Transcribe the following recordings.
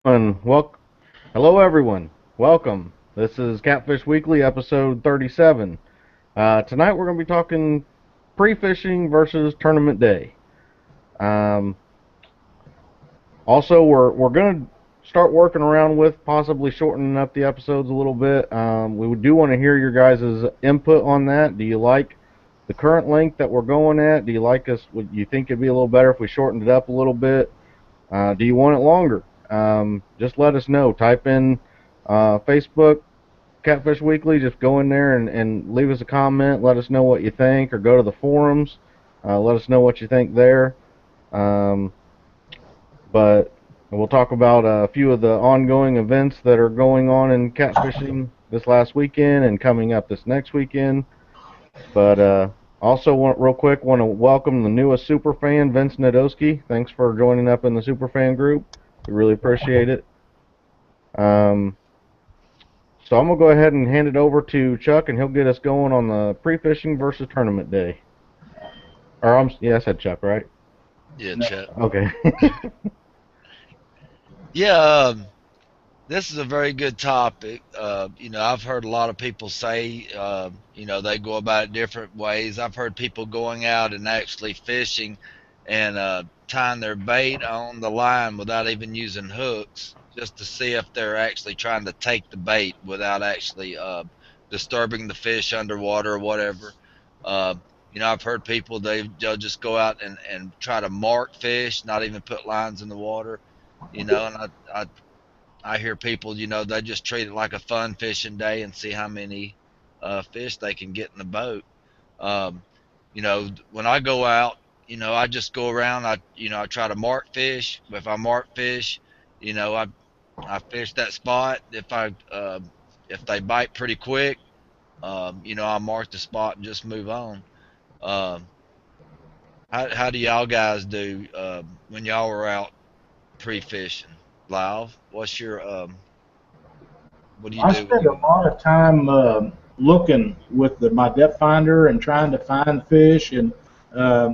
Well, hello everyone. Welcome. This is Catfish Weekly, episode 37. Tonight we're going to be talking pre-fishing versus tournament day. Um, Also, we're going to start working around with possibly shortening up the episodes a little bit. We do want to hear your guys' input on that. Do you like the current length that we're going at? Do you like us? Would you think it'd be a little better if we shortened it up a little bit? Do you want it longer? Just let us know. Type in Facebook Catfish Weekly. Just go in there and leave us a comment. Let us know what you think, or go to the forums. Let us know what you think there. Um, but we'll talk about a few of the ongoing events that are going on in catfishing this last weekend and coming up this next weekend. But also, real quick, want to welcome the newest super fan, Vince Nadowski. Thanks for joining up in the super fan group. We really appreciate it. Um, so I'm gonna go ahead and hand it over to Chuck, and he'll get us going on the pre-fishing versus tournament day. Or yeah, I said Chuck, right? Yeah, Chet. Okay. Yeah, this is a very good topic. I've heard a lot of people say, they go about it different ways. I've heard people going out and actually fishing and tying their bait on the line without even using hooks, just to see if they're actually trying to take the bait without actually disturbing the fish underwater or whatever. Uh, I've heard people they'll just go out and try to mark fish, not even put lines in the water. And I hear people, they just treat it like a fun fishing day and see how many fish they can get in the boat. Um, when I go out, I just go around. I try to mark fish. If I mark fish, I fish that spot. If they bite pretty quick, I mark the spot and just move on. Um, how do y'all guys do when y'all were out pre-fishing? Live? What do you I do when spend a you? lot of time looking with my depth finder and trying to find fish. And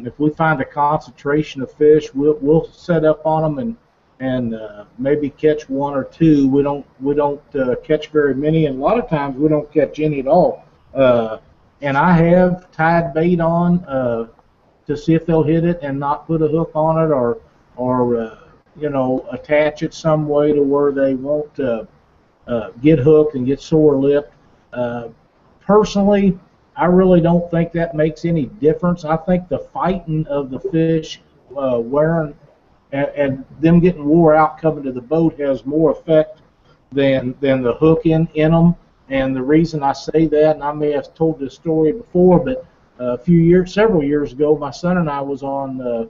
if we find a concentration of fish, we'll set up on them and maybe catch one or two. We don't catch very many, and a lot of times we don't catch any at all. Uh, and I have tied bait on to see if they'll hit it and not put a hook on it, or attach it some way to where they won't get hooked and get sore lipped. Uh, Personally, I really don't think that makes any difference. I think the fighting of the fish wearing and them getting wore out coming to the boat has more effect than the hook in them. And the reason I say that, and I may have told this story before, but several years ago, my son and I was on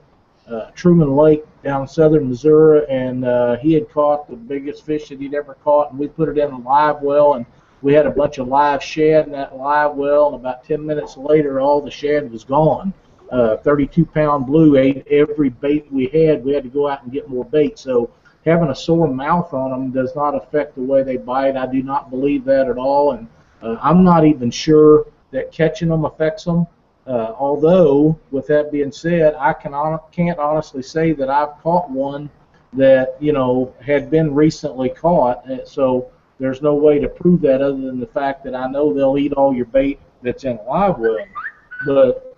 Truman Lake down in southern Missouri, and he had caught the biggest fish that he'd ever caught, and we put it in a live well, and we had a bunch of live shad in that live well, and about 10 minutes later, all the shad was gone. 32-pound blue ate every bait we had. We had to go out and get more bait. So having a sore mouth on them does not affect the way they bite. I do not believe that at all, and I'm not even sure that catching them affects them. Although, with that being said, can't honestly say that I've caught one that had been recently caught. So there's no way to prove that other than the fact that I know they'll eat all your bait that's in a live well. But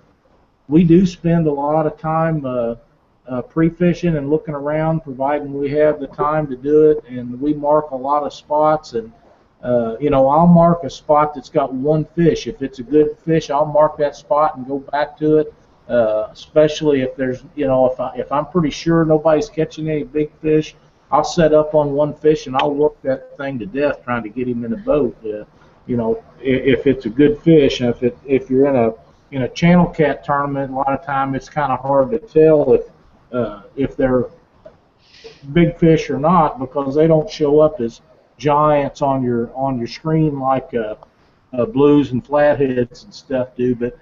we do spend a lot of time pre-fishing and looking around, providing we have the time to do it, and we mark a lot of spots. And I'll mark a spot that's got one fish. If it's a good fish, I'll mark that spot and go back to it. Especially if there's, if I'm pretty sure nobody's catching any big fish, I'll set up on one fish and I'll work that thing to death trying to get him in a boat. If it's a good fish, and if you're in a channel cat tournament, a lot of time it's kind of hard to tell if they're big fish or not, because they don't show up as giants on your screen like blues and flatheads and stuff do. But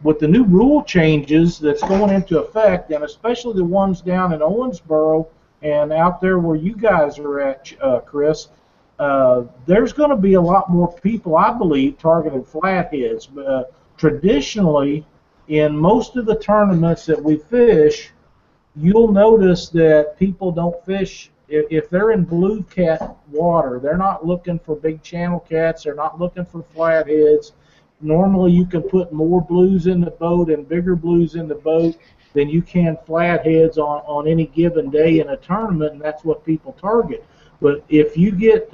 with the new rule changes that's going into effect, and especially the ones down in Owensboro and out there where you guys are at, Chris, there's going to be a lot more people, I believe, targeting flatheads. Traditionally, in most of the tournaments that we fish, you'll notice that people don't fish if they're in blue cat water, they're not looking for big channel cats. They're not looking for flatheads. Normally, you can put more blues in the boat and bigger blues in the boat than you can flatheads on any given day in a tournament, and that's what people target. But if you get,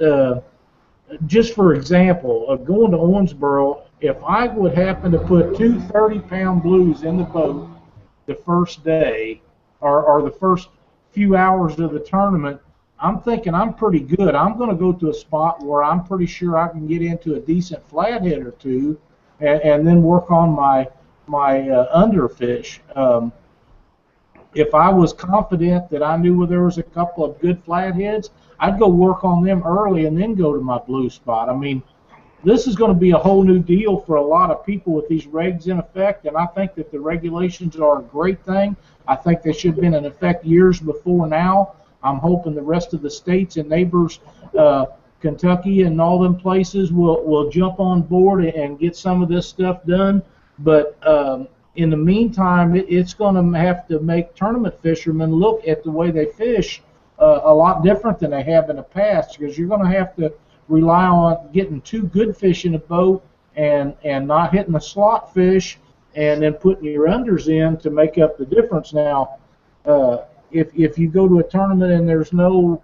just for example, going to Owensboro, if I would happen to put two 30-pound blues in the boat the first day or the first few hours of the tournament, I'm thinking I'm pretty good. I'm going to go to a spot where I'm pretty sure I can get into a decent flathead or two, and then work on my underfish. If I was confident that I knew where there was a couple of good flatheads, I'd go work on them early and then go to my blue spot. I mean, this is going to be a whole new deal for a lot of people with these regs in effect, and I think that the regulations are a great thing. I think they should have been in effect years before now. I'm hoping the rest of the states and neighbors, Kentucky and all them places, will jump on board and get some of this stuff done. But in the meantime, it's going to have to make tournament fishermen look at the way they fish a lot different than they have in the past, because you're going to have to rely on getting two good fish in a boat and not hitting the slot fish and then putting your unders in to make up the difference. Now, if you go to a tournament and there's no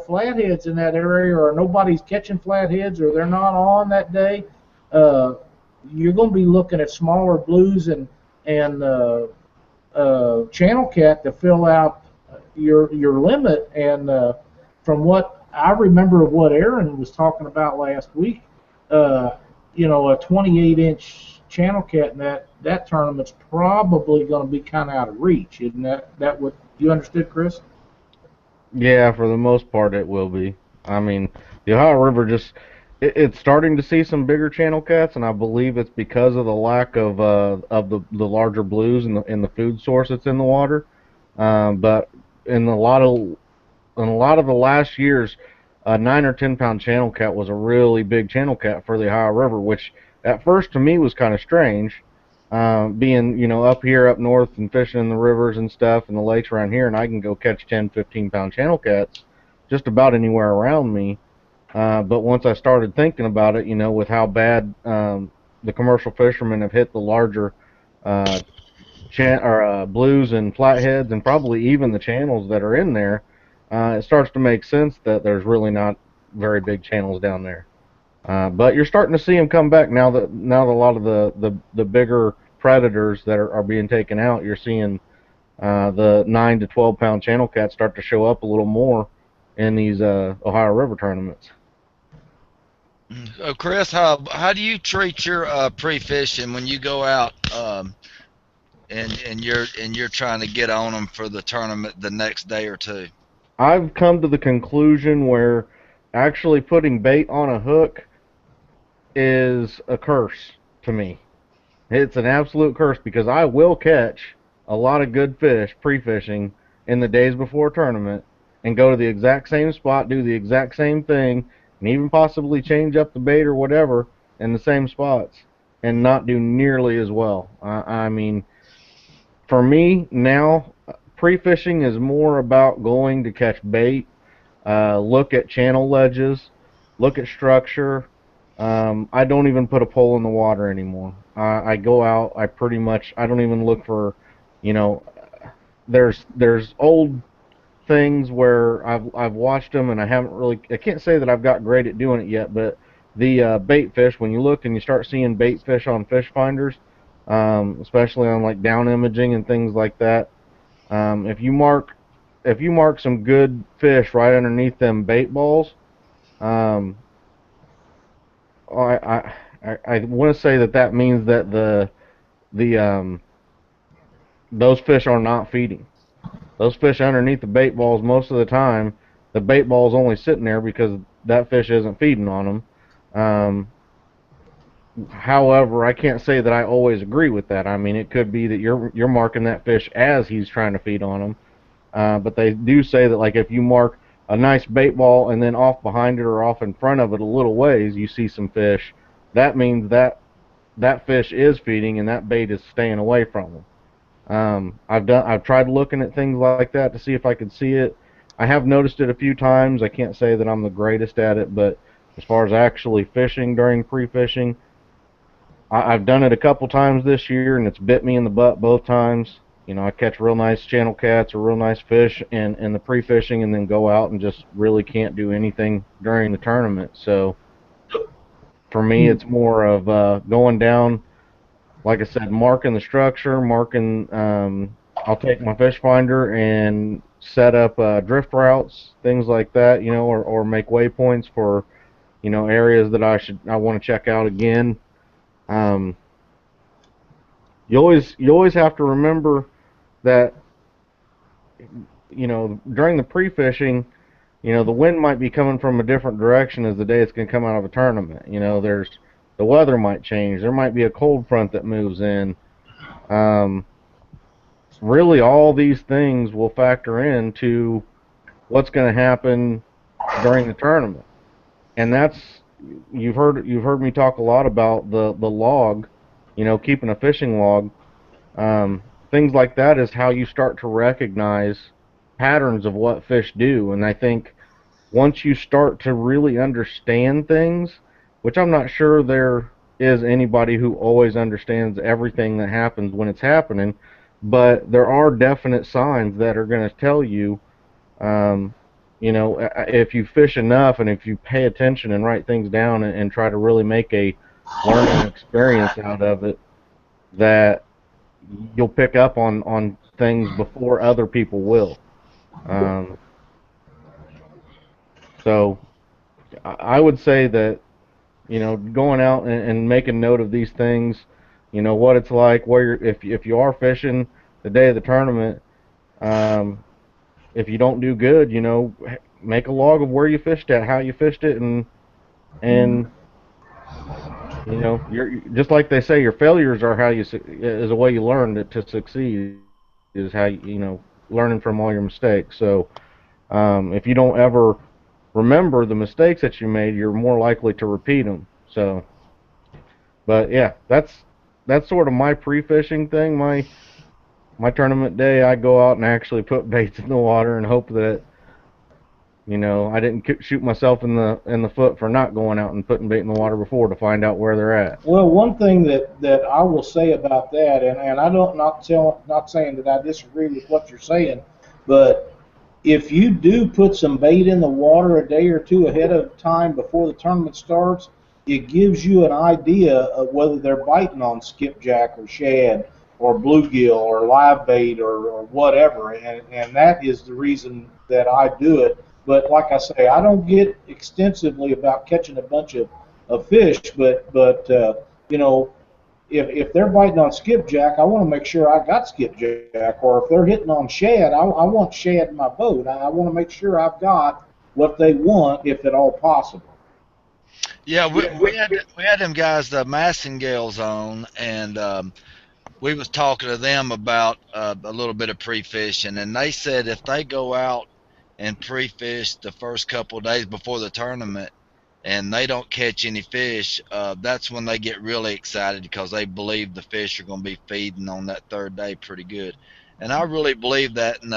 flatheads in that area, or nobody's catching flatheads, or they're not on that day, you're going to be looking at smaller blues and channel cat to fill out your limit. And from what I remember of what Aaron was talking about last week, a 28-inch channel cat in that tournament's probably going to be kind of out of reach. Isn't that what you understood, Chris? Yeah, for the most part it will be. I mean, the Ohio River it's starting to see some bigger channel cats, and I believe it's because of the lack of the larger blues and the food source that's in the water. But in a lot of the last years, a 9 or 10 pound channel cat was a really big channel cat for the Ohio River, which at first to me was kind of strange, being up here up north and fishing in the rivers and stuff and the lakes around here, and I can go catch 10, 15 pound channel cats just about anywhere around me. But once I started thinking about it, with how bad the commercial fishermen have hit the larger blues and flatheads, and probably even the channels that are in there, it starts to make sense that there's really not very big channels down there. But you're starting to see them come back now that a lot of the bigger predators that are being taken out. You're seeing the 9 to 12 pound channel cats start to show up a little more in these Ohio River tournaments. Chris, how do you treat your pre-fishing when you go out and you're trying to get on them for the tournament the next day or two? I've come to the conclusion where actually putting bait on a hook is a curse to me. It's an absolute curse, because I will catch a lot of good fish pre-fishing in the days before a tournament and go to the exact same spot, do the exact same thing, and even possibly change up the bait or whatever in the same spots and not do nearly as well. I mean, for me now, pre-fishing is more about going to catch bait, look at channel ledges, look at structure. I don't even put a pole in the water anymore. I go out, I don't even look for, there's old things where I've watched them and I can't say that I've got great at doing it yet, but the bait fish, when you look and you start seeing bait fish on fish finders, especially on like down imaging and things like that, if you mark some good fish right underneath them bait balls, I want to say that means that those fish are not feeding. Those fish underneath the bait balls, most of the time, the bait ball's only sitting there because that fish isn't feeding on them. However, I can't say that I always agree with that. I mean, it could be that you're marking that fish as he's trying to feed on them. But they do say that, like, if you mark a nice bait ball and then off behind it or off in front of it a little ways, you see some fish, that means that fish is feeding and that bait is staying away from them. I've tried looking at things like that to see if I could see it. I have noticed it a few times. I can't say that I'm the greatest at it, but as far as actually fishing during pre-fishing, I've done it a couple times this year, and it's bit me in the butt both times. You know, I catch real nice channel cats or real nice fish in the pre-fishing, and then go out and just really can't do anything during the tournament. So for me, it's more of going down, like I said, marking the structure, marking. I'll take my fish finder and set up drift routes, things like that, you know, or make waypoints for, you know, areas that I want to check out again. Um, you always have to remember that, you know, during the pre-fishing, you know, the wind might be coming from a different direction as the day it's going to come out of a tournament. You know, the weather might change. There might be a cold front that moves in. Um, really, all these things will factor into what's going to happen during the tournament. And that's, you've heard me talk a lot about the log, you know, keeping a fishing log. Things like that is how you start to recognize patterns of what fish do. And I think once you start to really understand things, which I'm not sure there is anybody who always understands everything that happens when it's happening, but there are definite signs that are going to tell you, um, you know, if you fish enough and if you pay attention and write things down and try to really make a learning experience out of it, that you'll pick up on things before other people will. Um, so I would say that, you know, going out and making note of these things, you know, what it's like, where if you are fishing the day of the tournament, um, if you don't do good, you know, make a log of where you fished at, how you fished it, and you know, you're just like they say, your failures are how you is a way you learn to succeed. Is how you know, learning from all your mistakes. So if you don't ever remember the mistakes that you made, you're more likely to repeat them. So, but yeah, that's sort of my pre-fishing thing. My tournament day, I go out and actually put baits in the water and hope that, you know, I didn't shoot myself in the foot for not going out and putting bait in the water before to find out where they're at. Well, one thing that I will say about that, and I don't not saying that I disagree with what you're saying, but if you do put some bait in the water a day or two ahead of time before the tournament starts, it gives you an idea of whether they're biting on skipjack or shad or bluegill or live bait or whatever, and that is the reason that I do it. But like I say, I don't get extensively about catching a bunch of fish, but you know, if they're biting on skipjack, I want to make sure I got skipjack. Or if they're hitting on shad, I want shad in my boat. I want to make sure I've got what they want, if at all possible. Yeah, we had them guys, the Massingales, on, and we was talking to them about a little bit of pre-fishing, and they said if they go out and pre-fish the first couple of days before the tournament and they don't catch any fish, that's when they get really excited because they believe the fish are going to be feeding on that third day pretty good. And I really believe that. And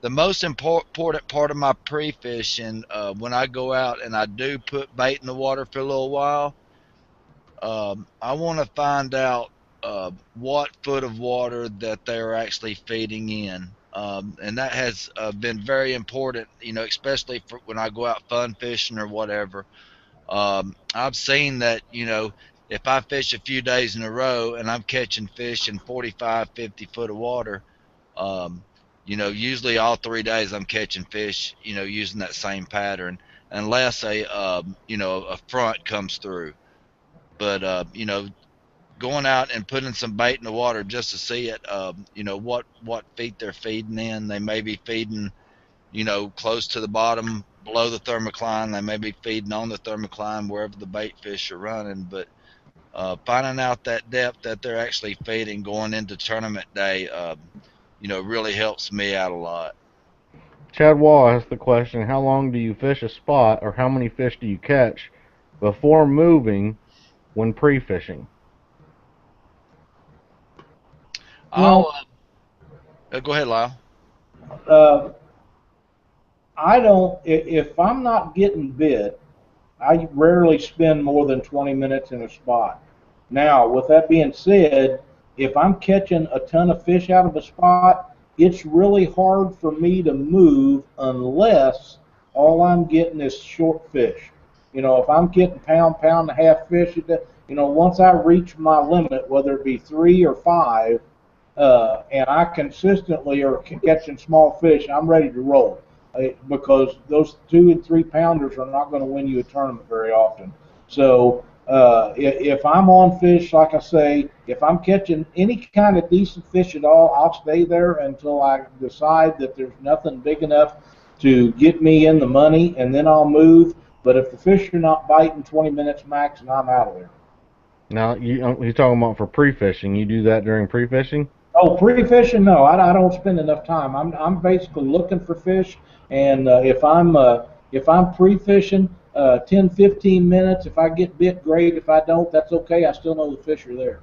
the most important part of my pre-fishing, when I go out and I do put bait in the water for a little while, I want to find out what foot of water that they're actually feeding in. And that has been very important, you know, especially for when I go out fun fishing or whatever. I've seen that, you know, if I fish a few days in a row and I'm catching fish in 45, 50 foot of water, um, you know, usually all 3 days I'm catching fish, you know, using that same pattern, unless you know, a front comes through. But, you know, going out and putting some bait in the water just to see it, you know, what feet they're feeding in. They may be feeding, you know, close to the bottom below the thermocline. They may be feeding on the thermocline wherever the bait fish are running. But finding out that depth that they're actually feeding going into tournament day, you know, really helps me out a lot. Chad Wall asked the question, how long do you fish a spot, or how many fish do you catch before moving when pre-fishing? I'll Well, go ahead, Lyle. uh, I don't. If I'm not getting bit, I rarely spend more than 20 minutes in a spot. Now, with that being said, if I'm catching a ton of fish out of a spot, it's really hard for me to move unless all I'm getting is short fish. If I'm getting pound and a half fish, once I reach my limit, whether it be 3 or 5, and I consistently are catching small fish, I'm ready to roll because those 2 and 3 pounders are not going to win you a tournament very often. So if I'm on fish, like I say, if I'm catching any kind of decent fish at all, I'll stay there until I decide that there's nothing big enough to get me in the money, and then I'll move. But if the fish are not biting 20 minutes max, and I'm out of there. Now, you're talking about for pre-fishing. You do that during pre-fishing? Oh, pre-fishing? No, I don't spend enough time. I'm basically looking for fish, and if I'm pre-fishing, 10, 15 minutes. If I get bit, great. If I don't, that's okay. I still know the fish are there.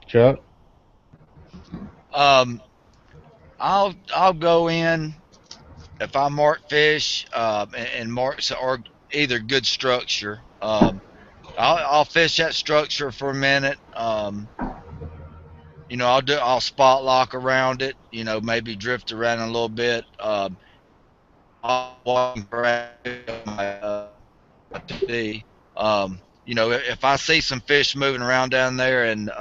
Chuck? Um, I'll go in if I mark fish and mark or either good structure. I'll fish that structure for a minute. I'll spot lock around it. Maybe drift around a little bit. I'll walk around my TV. If I see some fish moving around down there, and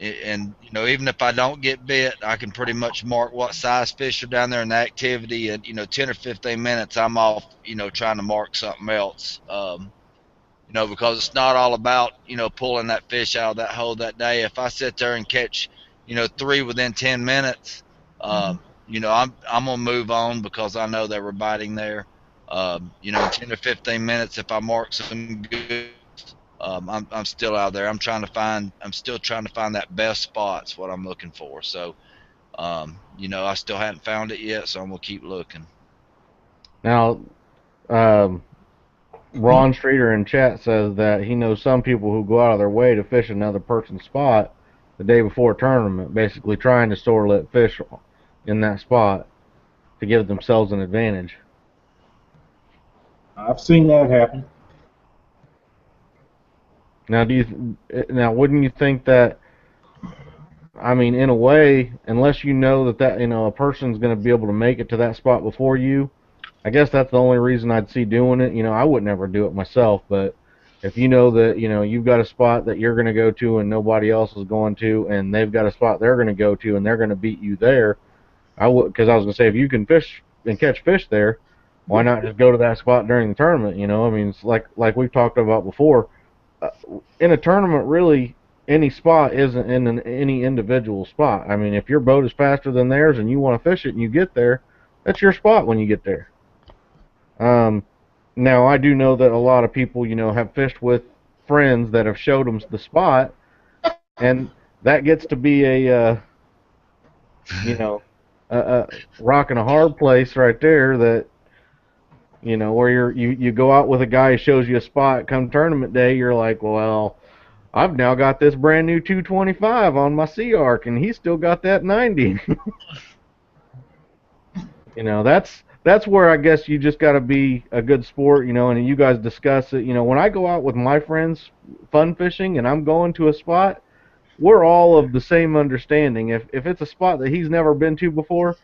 even if I don't get bit, I can pretty much mark what size fish are down there in the activity. And 10 or 15 minutes, I'm off. Trying to mark something else. Because it's not all about pulling that fish out of that hole that day. If I sit there and catch 3 within 10 minutes, I'm gonna move on because I know they were biting there. 10 or 15 minutes, if I mark some good, I'm still out there. I'm still trying to find that best spot's what I'm looking for. So, I still haven't found it yet, so I'm gonna keep looking. Now, um, Ron Streeter in chat says that he knows some people who go out of their way to fish another person's spot the day before a tournament, basically trying to store lit fish in that spot to give themselves an advantage. I've seen that happen. Now, wouldn't you think that? I mean, in a way, unless you know that a person's going to be able to make it to that spot before you, I guess that's the only reason I'd see doing it. I would never do it myself, but if you know that you've got a spot that you're going to go to and nobody else is going to, and they've got a spot they're going to go to and they're going to beat you there, I would, because I was going to say if you can fish and catch fish there, why not just go to that spot during the tournament? I mean, it's like we've talked about before. In a tournament, really, any spot isn't in any individual spot. I mean, if your boat is faster than theirs and you want to fish it and you get there, that's your spot when you get there. Now I do know that a lot of people, have fished with friends that have showed them the spot, and that gets to be a rock and a hard place right there. That where you go out with a guy who shows you a spot. Come tournament day, you're like, well, I've now got this brand new 225 on my Sea Arc, and he's still got that 90. That's where I guess you just got to be a good sport, and you guys discuss it. When I go out with my friends fun fishing and I'm going to a spot, we're all of the same understanding. If it's a spot that he's never been to before,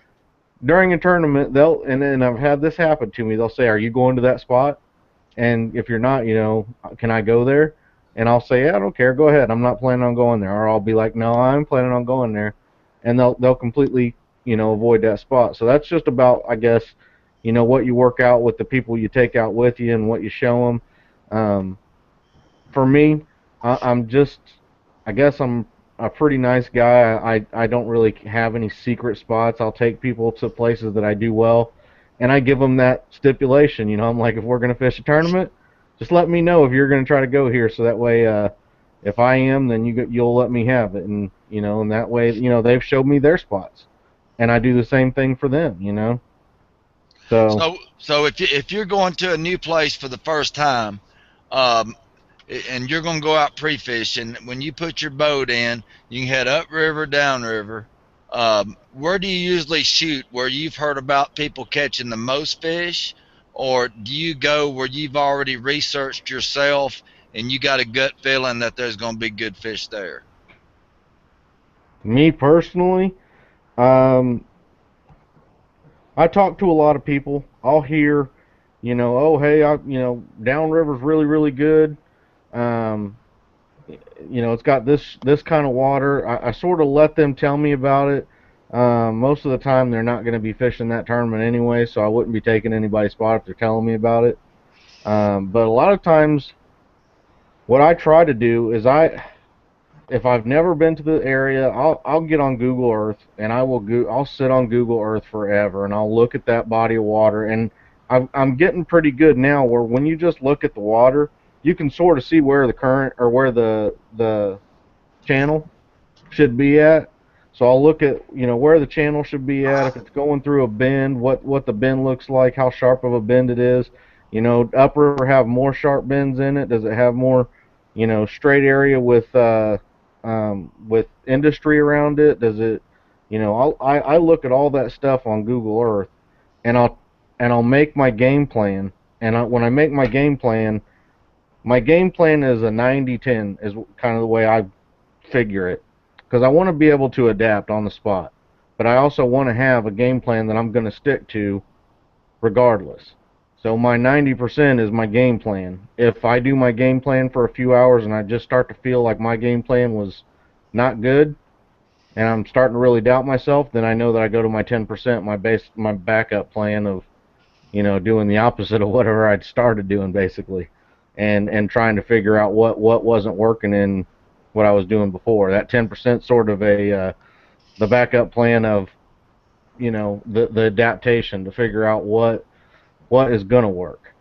during a tournament, and I've had this happen to me, they'll say, "Are you going to that spot?" And if you're not, can I go there? And I'll say, "Yeah, I don't care. Go ahead. I'm not planning on going there." Or I'll be like, "No, I'm planning on going there," and they'll completely, avoid that spot. So that's just about, I guess, what you work out with the people you take out with you and what you show them. For me, I'm just, I guess I'm a pretty nice guy. I don't really have any secret spots. I'll take people to places that I do well, and I give them that stipulation. I'm like, if we're going to fish a tournament, just let me know if you're going to try to go here, so that way, if I am, then you'll let me have it, and and that way, they've showed me their spots, and I do the same thing for them. So if you're going to a new place for the first time, and you're going to go out pre-fishing, when you put your boat in, you can head upriver, downriver. Where do you usually shoot? Where you've heard about people catching the most fish, or do you go where you've already researched yourself and you got a gut feeling that there's going to be good fish there? Me personally, um, I talk to a lot of people. I'll hear, oh hey, downriver's really really good. Um, it's got this kind of water. I sort of let them tell me about it. Most of the time, they're not going to be fishing that tournament anyway, so I wouldn't be taking anybody's spot if they're telling me about it. But a lot of times, what I try to do is if I've never been to the area, I'll get on Google Earth and I'll sit on Google Earth forever and I'll look at that body of water, and I'm getting pretty good now where when you just look at the water, you can sort of see where the current or where the channel should be at. So I'll look at where the channel should be at, if it's going through a bend, what the bend looks like, how sharp of a bend it is. Upper have more sharp bends in it? Does it have more straight area with industry around it? Does it I look at all that stuff on Google Earth, and I'll make my game plan. And when I make my game plan is a 90-10 is kind of the way I figure it, because I want to be able to adapt on the spot, but I also want to have a game plan that I'm going to stick to regardless. So my 90% is my game plan. If I do my game plan for a few hours and I just start to feel like my game plan was not good and I'm starting to really doubt myself, then I know that I go to my 10%, my backup plan of doing the opposite of whatever I'd started doing basically, and trying to figure out what wasn't working in what I was doing before. That 10% sort of the backup plan of the adaptation to figure out what is gonna work.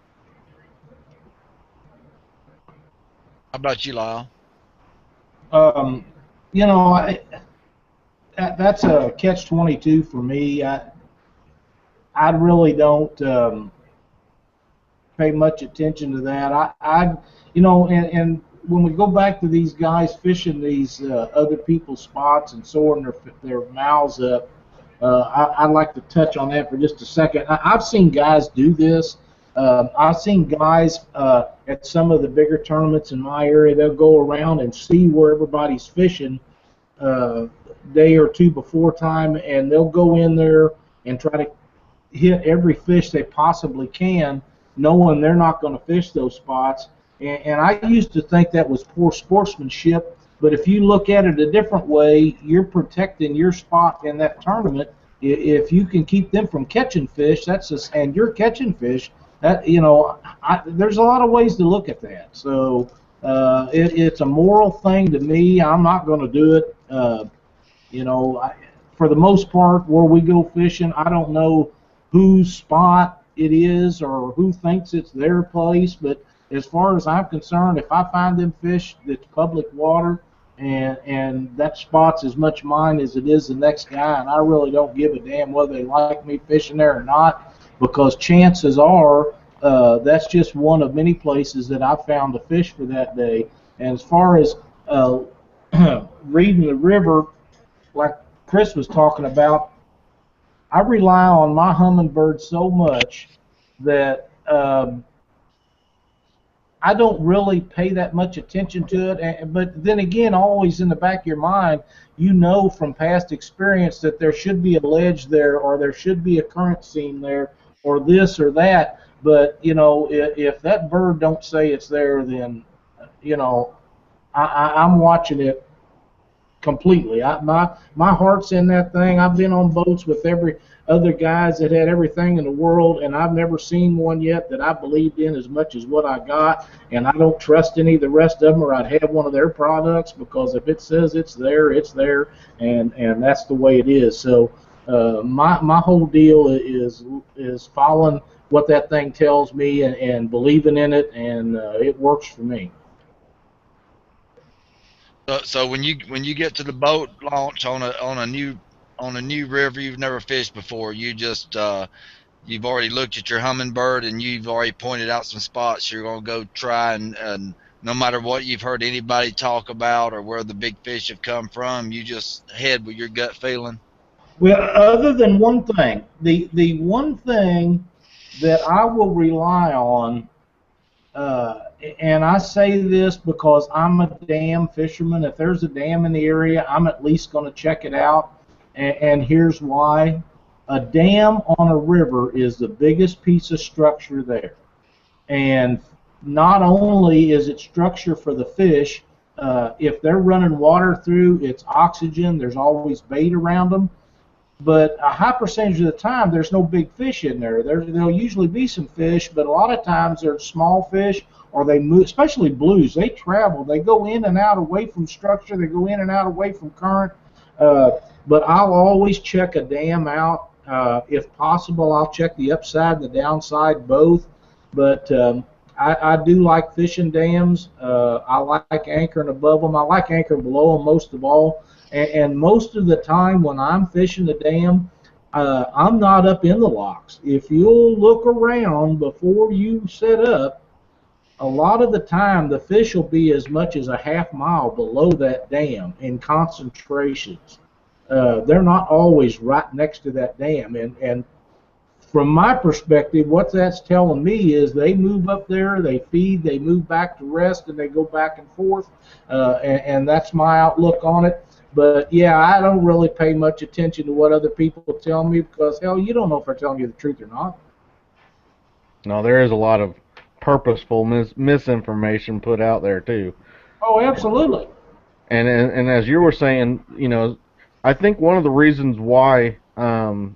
How about you, Lyle? Um, you know, I, that's a catch-22 for me. I really don't pay much attention to that. And when we go back to these guys fishing these other people's spots and soaring their mouths up, I'd like to touch on that for just a second. I've seen guys do this. I've seen guys at some of the bigger tournaments in my area. They'll go around and see where everybody's fishing day or two before time, and they'll go in there and try to hit every fish they possibly can, knowing they're not going to fish those spots. And I used to think that was poor sportsmanship, but if you look at it a different way, you're protecting your spot in that tournament. If you can keep them from catching fish, and you're catching fish. There's a lot of ways to look at that. So it's a moral thing to me. I'm not going to do it. For the most part, where we go fishing, I don't know whose spot it is or who thinks it's their place, but as far as I'm concerned, if I find them fish that's public water and that spot's as much mine as it is the next guy, and I really don't give a damn whether they like me fishing there or not, because chances are that's just one of many places that I found to fish for that day. And as far as reading the river, like Chris was talking about, I rely on my hummingbird so much that I don't really pay that much attention to it. But then again, always in the back of your mind, you know from past experience that there should be a ledge there, or there should be a current seam there, or this or that. But if that bird don't say it's there, then I'm watching it completely. My heart's in that thing. I've been on boats with every other guys that had everything in the world, and I've never seen one yet that I believed in as much as what I got. And I don't trust any of the rest of them, or I'd have one of their products, because if it says it's there, and that's the way it is. So my whole deal is following what that thing tells me and believing in it, and it works for me. So when you get to the boat launch on a new river you've never fished before, you've already looked at your hummingbird and you've already pointed out some spots you're gonna go try, and no matter what you've heard anybody talk about or where the big fish have come from, you just head with your gut feeling. Well, other than one thing, the one thing that I will rely on, and I say this because I'm a dam fisherman. If there's a dam in the area, I'm at least going to check it out. And here's why: a dam on a river is the biggest piece of structure there. And not only is it structure for the fish, if they're running water through, it's oxygen. There's always bait around them. But a high percentage of the time, there's no big fish in there. There'll usually be some fish, but a lot of times they're small fish, or they move, especially blues. They travel. They go in and out away from structure. They go in and out away from current. Uh, but I'll always check a dam out. If possible, I'll check the upside and the downside both. But I do like fishing dams. I like anchoring above them. I like anchoring below them most of all. And most of the time when I'm fishing the dam, I'm not up in the locks. If you'll look around before you set up, a lot of the time the fish will be as much as a half mile below that dam in concentrations. They're not always right next to that dam. And from my perspective, what that's telling me is they move up there, they feed, they move back to rest, and they go back and forth. And that's my outlook on it. But yeah, I don't really pay much attention to what other people tell me because hell, you don't know if they're telling you the truth or not. No, there is a lot of purposeful misinformation put out there too. Oh, absolutely. And as you were saying, I think one of the reasons why some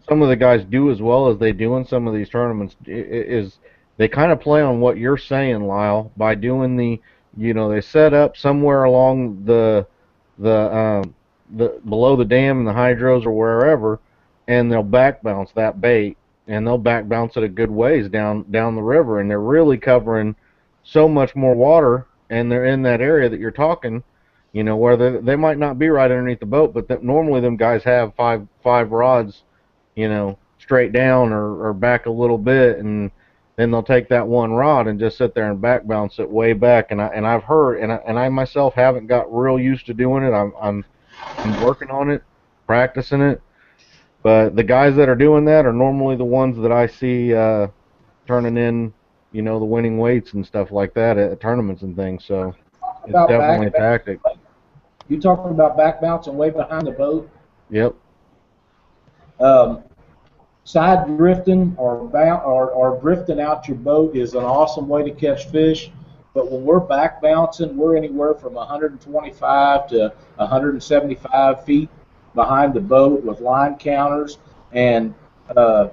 of the guys do as well as they do in some of these tournaments is they kind of play on what you're saying, Lyle, by doing they set up somewhere along the below the dam and the hydros or wherever, and they'll back bounce that bait, and they'll back bounce it a good ways down the river, and they're really covering so much more water, and they're in that area that you're talking, where they might not be right underneath the boat, but that normally them guys have five rods, straight down or back a little bit, and then they'll take that one rod and just sit there and back bounce it way back. And I've heard, and I myself haven't got real used to doing it. I'm working on it, practicing it. But the guys that are doing that are normally the ones that I see turning in, the winning weights and stuff like that at tournaments and things. So it's About definitely a tactic. you talking about back bouncing way behind the boat? Yep. Um, Side drifting or drifting out your boat is an awesome way to catch fish. But when we're back bouncing, we're anywhere from 125 to 175 feet behind the boat with line counters, and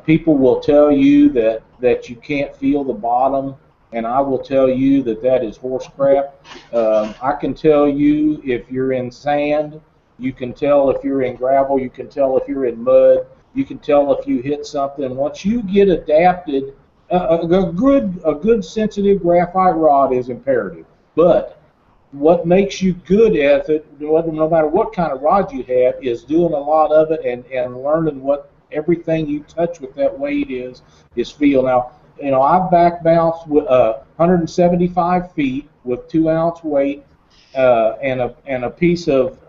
people will tell you that you can't feel the bottom, and I will tell you that that is horse crap. I can tell you if you're in sand, you can tell if you're in gravel, you can tell if you're in mud, you can tell if you hit something. Once you get adapted, a good sensitive graphite rod is imperative. But what makes you good at it, no matter what kind of rod you have, is doing a lot of it and learning what everything you touch with that weight is feel. Now, I've back bounced with 175 feet with 2 ounce weight and a piece of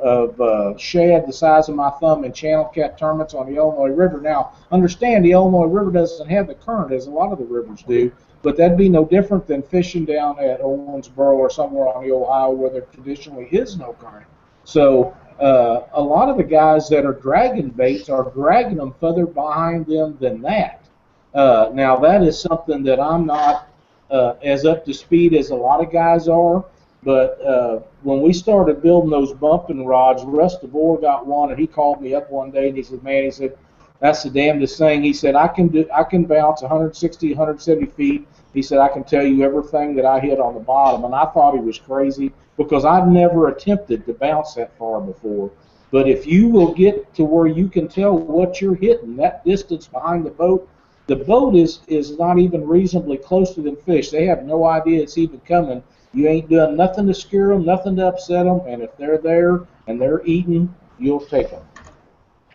shad the size of my thumb in channel cat tournaments on the Illinois River. Now, understand the Illinois River doesn't have the current as a lot of the rivers do, but that'd be no different than fishing down at Owensboro or somewhere on the Ohio where there traditionally is no current. So a lot of the guys that are dragging baits are dragging them further behind them than that. Now, that is something that I'm not as up to speed as a lot of guys are. But when we started building those bumping rods, Russ DeVore got one, and he called me up one day, and he said, "Man," he said, "that's the damnedest thing." He said, I can bounce 160, 170 feet." He said, "I can tell you everything that I hit on the bottom." And I thought he was crazy because I'd never attempted to bounce that far before. But if you will get to where you can tell what you're hitting, that distance behind the boat is not even reasonably close to them fish. They have no idea it's even coming. You ain't doing nothing to scare them, nothing to upset them, and if they're there and they're eating, you'll take them.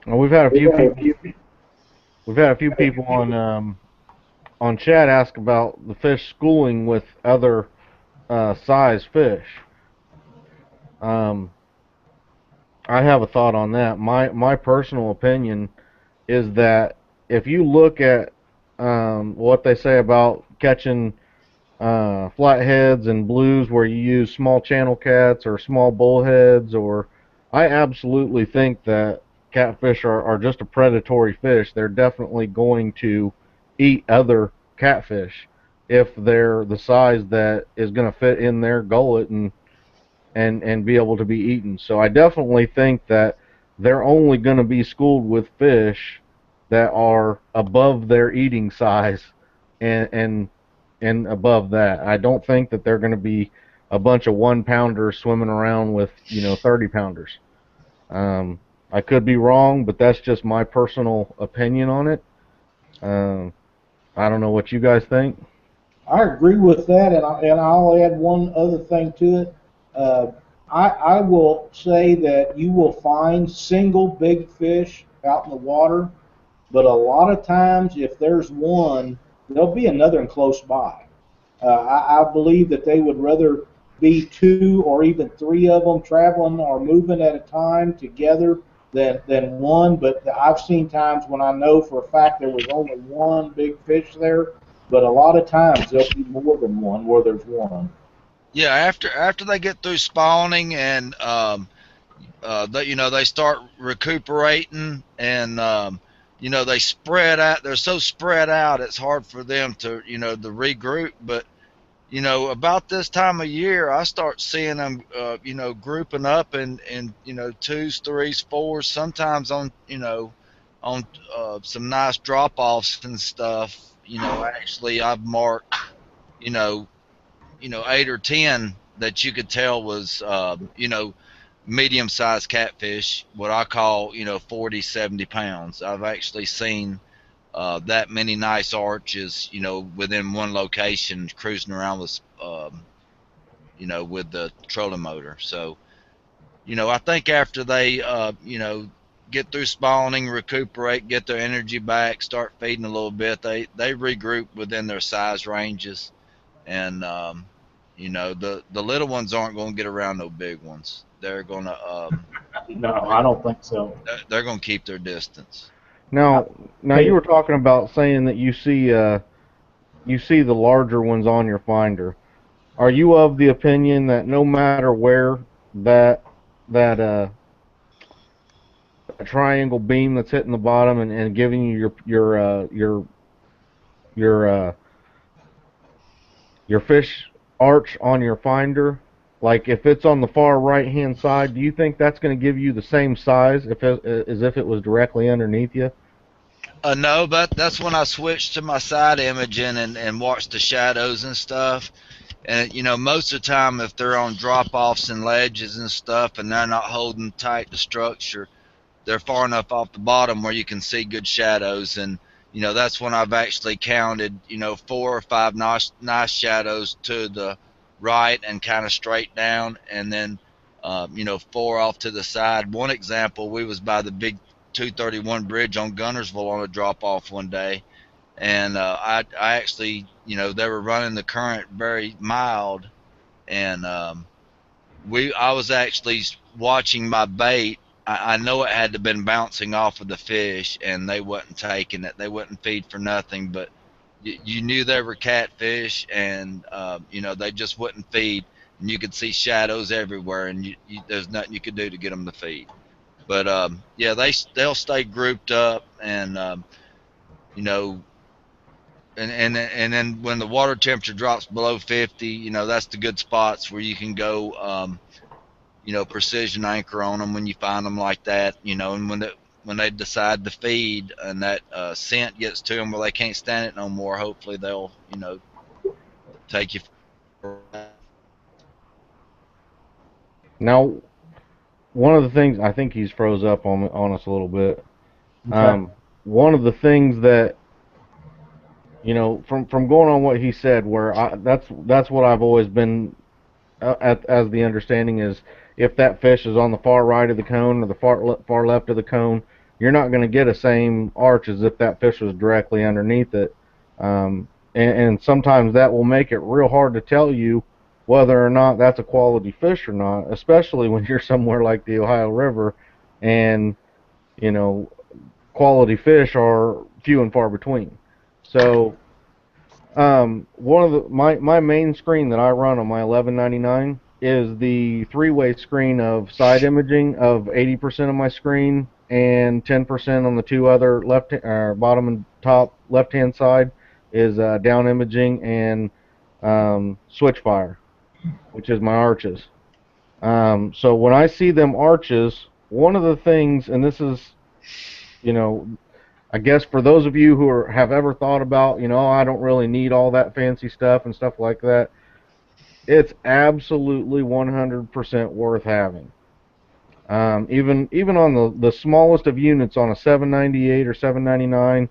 Well, we've had a few people. We've had a few people on chat ask about the fish schooling with other size fish. I have a thought on that. My personal opinion is that if you look at what they say about catching flatheads and blues, where you use small channel cats or small bullheads, or I absolutely think that catfish are just a predatory fish. They're definitely going to eat other catfish if they're the size that is going to fit in their gullet and be able to be eaten. So I definitely think that they're only going to be schooled with fish that are above their eating size and and above that. I don't think that they're going to be a bunch of 1 pounders swimming around with 30 pounders. I could be wrong, but that's just my personal opinion on it. Um, I don't know what you guys think. I agree with that, and I'll add one other thing to it. Uh, I will say that you will find single big fish out in the water, but a lot of times, if there's one, there'll be another one close by. I believe that they would rather be two or even three of them traveling or moving at a time together than one. But I've seen times when I know for a fact there was only one big fish there, but a lot of times there'll be more than one where there's one. Yeah, after they get through spawning and they start recuperating and they spread out. They're so spread out, it's hard for them to regroup. But about this time of year, I start seeing them, grouping up in twos, threes, fours, sometimes on some nice drop offs and stuff. Actually, I've marked, you know, 8 or 10 that you could tell was, medium sized catfish, what I call, 40, 70 pounds. I've actually seen that many nice arches, within one location cruising around with the trolling motor. So, I think after they, get through spawning, recuperate, get their energy back, start feeding a little bit, they regroup within their size ranges. And, the little ones aren't going to get around no big ones. No, I don't think so. They're going to keep their distance. Now you were talking about saying that you see the larger ones on your finder. Are you of the opinion that no matter where that that triangle beam that's hitting the bottom and giving you your your fish arch on your finder, like if it's on the far right hand side, do you think that's going to give you the same size as if it was directly underneath you? No, but that's when I switched to my side imaging and watched the shadows and stuff. And most of the time, if they're on drop offs and ledges and stuff, and they're not holding tight to structure, they're far enough off the bottom where you can see good shadows. And that's when I've actually counted 4 or 5 nice shadows to the right and kind of straight down, and then 4 off to the side. One example, we was by the big 231 bridge on Gunnersville on a drop off one day, and I actually, they were running the current very mild, and I was actually watching my bait. I know it had to been bouncing off of the fish, and they wasn't taking it. They wouldn't feed for nothing, but you knew they were catfish, and they just wouldn't feed, and you could see shadows everywhere, and there's nothing you could do to get them to feed. But yeah, they'll stay grouped up, and you know, and then when the water temperature drops below 50, that's the good spots where you can go, precision anchor on them when you find them like that, and when they decide to feed and that scent gets to them where they can't stand it no more, hopefully they'll, take you. Now, one of the things I think he's froze up on us a little bit. Okay. One of the things that from going on what he said, where that's what I've always been as the understanding is, if that fish is on the far right of the cone or the far left of the cone, you're not going to get a same arch as if that fish was directly underneath it. And sometimes that will make it real hard to tell you whether or not that's a quality fish or not, especially when you're somewhere like the Ohio River and, you know, quality fish are few and far between. So, one of my main screen that I run on my 1199 is the three-way screen of side imaging of 80% of my screen and 10% on the two other bottom and top left-hand side is down imaging and switch fire, which is my arches. So when I see them arches, one of the things, and this is, you know, I guess for those of you who have ever thought about, I don't really need all that fancy stuff and stuff like that, it's absolutely 100% worth having. Even on the smallest of units on a 798 or 799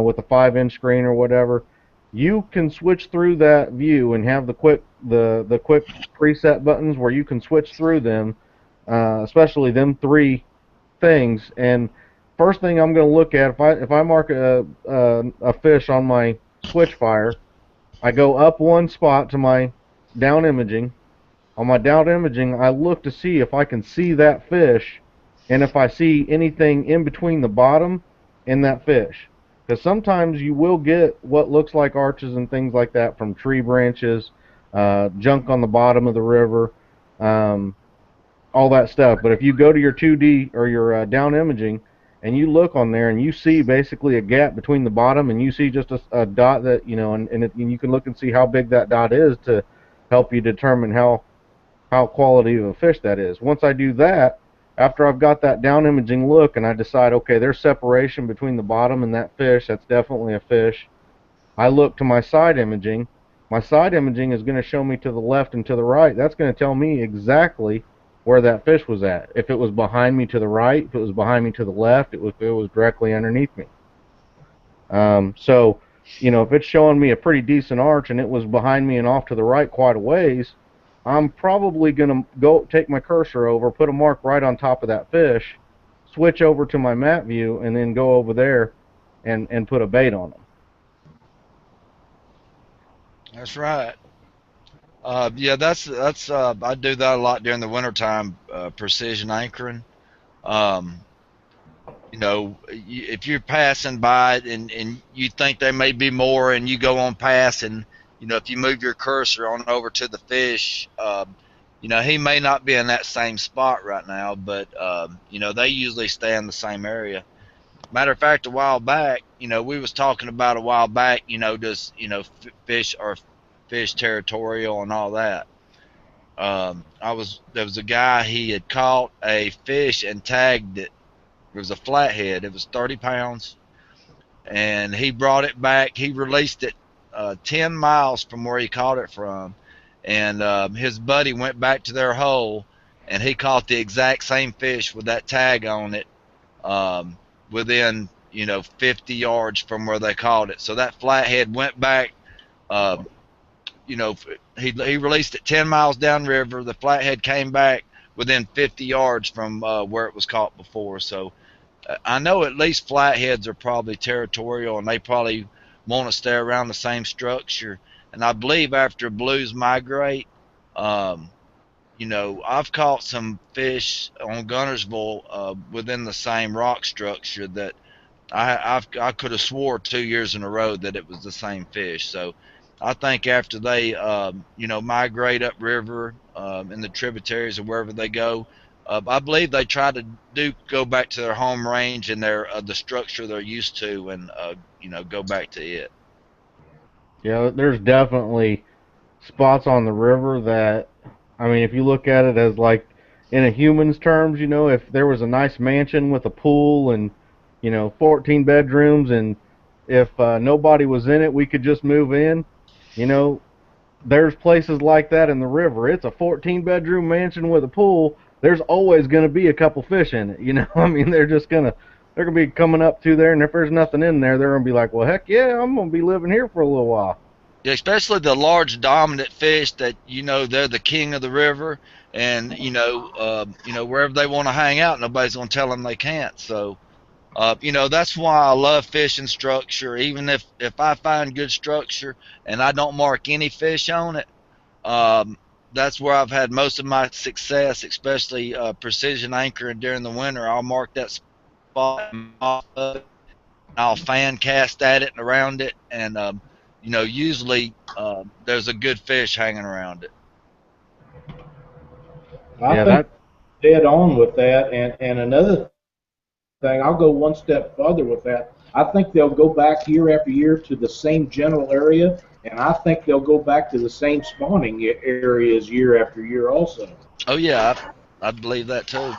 with a 5-inch screen or whatever, you can switch through that view and have the quick preset buttons where you can switch through them, especially them three things. And first thing I'm going to look at, if I mark a fish on my switch fire, I go up one spot to my down imaging. On my down imaging, I look to see if I can see that fish, and if I see anything in between the bottom and that fish. Because sometimes you will get what looks like arches and things like that from tree branches, junk on the bottom of the river, um, all that stuff. But if you go to your 2D or your down imaging and you look on there and you see basically a gap between the bottom and you see just a dot that, and you can look and see how big that dot is to help you determine how quality of a fish that is. Once I do that, after I've got that down imaging look and I decide, okay, there's separation between the bottom and that fish, that's definitely a fish, I look to my side imaging. My side imaging is going to show me to the left and to the right. That's going to tell me exactly where that fish was at. If it was behind me to the right, if it was behind me to the left, if it was directly underneath me. So, if it's showing me a pretty decent arch and it was behind me and off to the right quite a ways, I'm probably going to go take my cursor over, put a mark right on top of that fish, switch over to my map view, and then go over there and put a bait on them. That's right. Yeah, that's I do that a lot during the wintertime, precision anchoring. Um, if you're passing by it and you think there may be more and you go on past and, if you move your cursor on over to the fish, he may not be in that same spot right now, but, they usually stay in the same area. Matter of fact, a while back, we was talking about a while back, does, fish or fish territorial and all that. There was a guy, he had caught a fish and tagged it. It was a flathead. It was 30 pounds, and he brought it back. He released it 10 miles from where he caught it from, and his buddy went back to their hole, and he caught the exact same fish with that tag on it, within 50 yards from where they caught it. So that flathead went back. He released it 10 miles downriver. The flathead came back within 50 yards from where it was caught before. So I know at least flatheads are probably territorial, and they probably want to stay around the same structure. And I believe after blues migrate, I've caught some fish on Gunnersville within the same rock structure that I could have swore 2 years in a row that it was the same fish. So I think after they migrate upriver in the tributaries or wherever they go, I believe they try to go back to their home range and the structure they're used to, and go back to it. Yeah, there's definitely spots on the river that, I mean, if you look at it as like in a human's terms, if there was a nice mansion with a pool and 14 bedrooms, and if nobody was in it, we could just move in. You know, there's places like that in the river. It's a 14-bedroom mansion with a pool. There's always going to be a couple fish in it. I mean, they're gonna be coming up to there, and if there's nothing in there, they're gonna be like, well, heck yeah, I'm gonna be living here for a little while. Yeah, especially the large dominant fish that they're the king of the river, and wherever they want to hang out, nobody's gonna tell them they can't. So that's why I love fishing structure. Even if I find good structure and I don't mark any fish on it, That's where I've had most of my success, especially precision anchoring during the winter. I'll mark that spot and I'll fan cast at it and around it, and usually there's a good fish hanging around it. I Yeah, think that dead on with that. And another thing, I'll go one step further with that. I think they'll go back year after year to the same general area, and I think they'll go back to the same spawning areas year after year also. Oh yeah, I believe that too.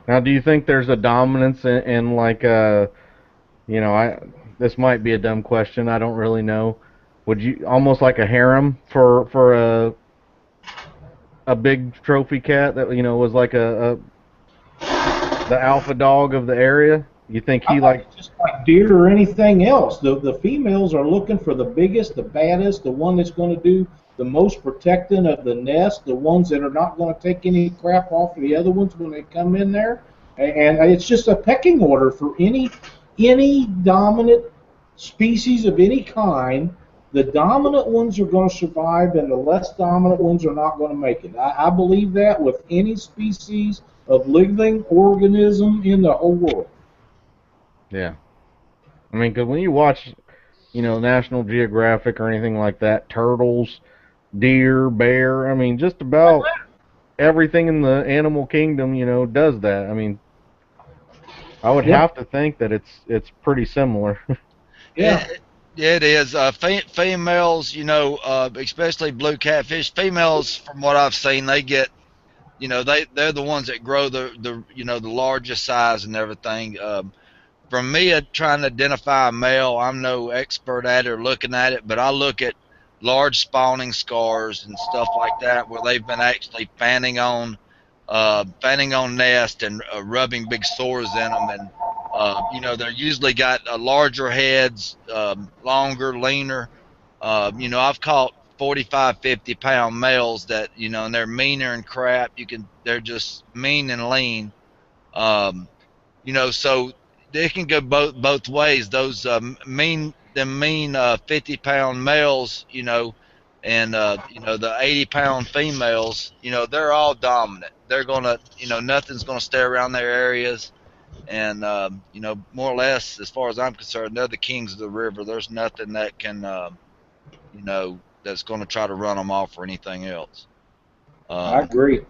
now, do you think there's a dominance in like I this might be a dumb question. I don't really know. Would you almost like a harem for a big trophy cat that was like a the alpha dog of the area? You think I he think like it's just like deer or anything else. The females are looking for the biggest, the baddest, the one that's going to do the most protecting of the nest, the ones that are not going to take any crap off of the other ones when they come in there. And it's just a pecking order for any dominant species of any kind. The dominant ones are going to survive, and the less dominant ones are not going to make it. I believe that with any species of living organism in the whole world. yeah? I mean, because when you watch National Geographic or anything like that, turtles, deer, bear. I mean, just about everything in the animal kingdom, does that. I mean, I would Yeah, have to think that it's pretty similar. yeah. It, it is females, especially blue catfish. Females, from what I've seen, they get, they're the ones that grow the largest size and everything. From me trying to identify a male, I'm no expert at it or looking at it, but I look at large spawning scars and stuff like that where they've been actually fanning on nest and rubbing big sores in them, and they're usually got larger heads, longer, leaner. I've caught 45, 50 pound males that and they're meaner and crap. They're just mean and lean. Um, so they can go both ways. Those mean 50 pound males, and the 80 pound females, they're all dominant. They're gonna, nothing's gonna stay around their areas, and more or less, as far as I'm concerned, they're the kings of the river. There's nothing that can, that's gonna try to run them off or anything else. I Um, agree.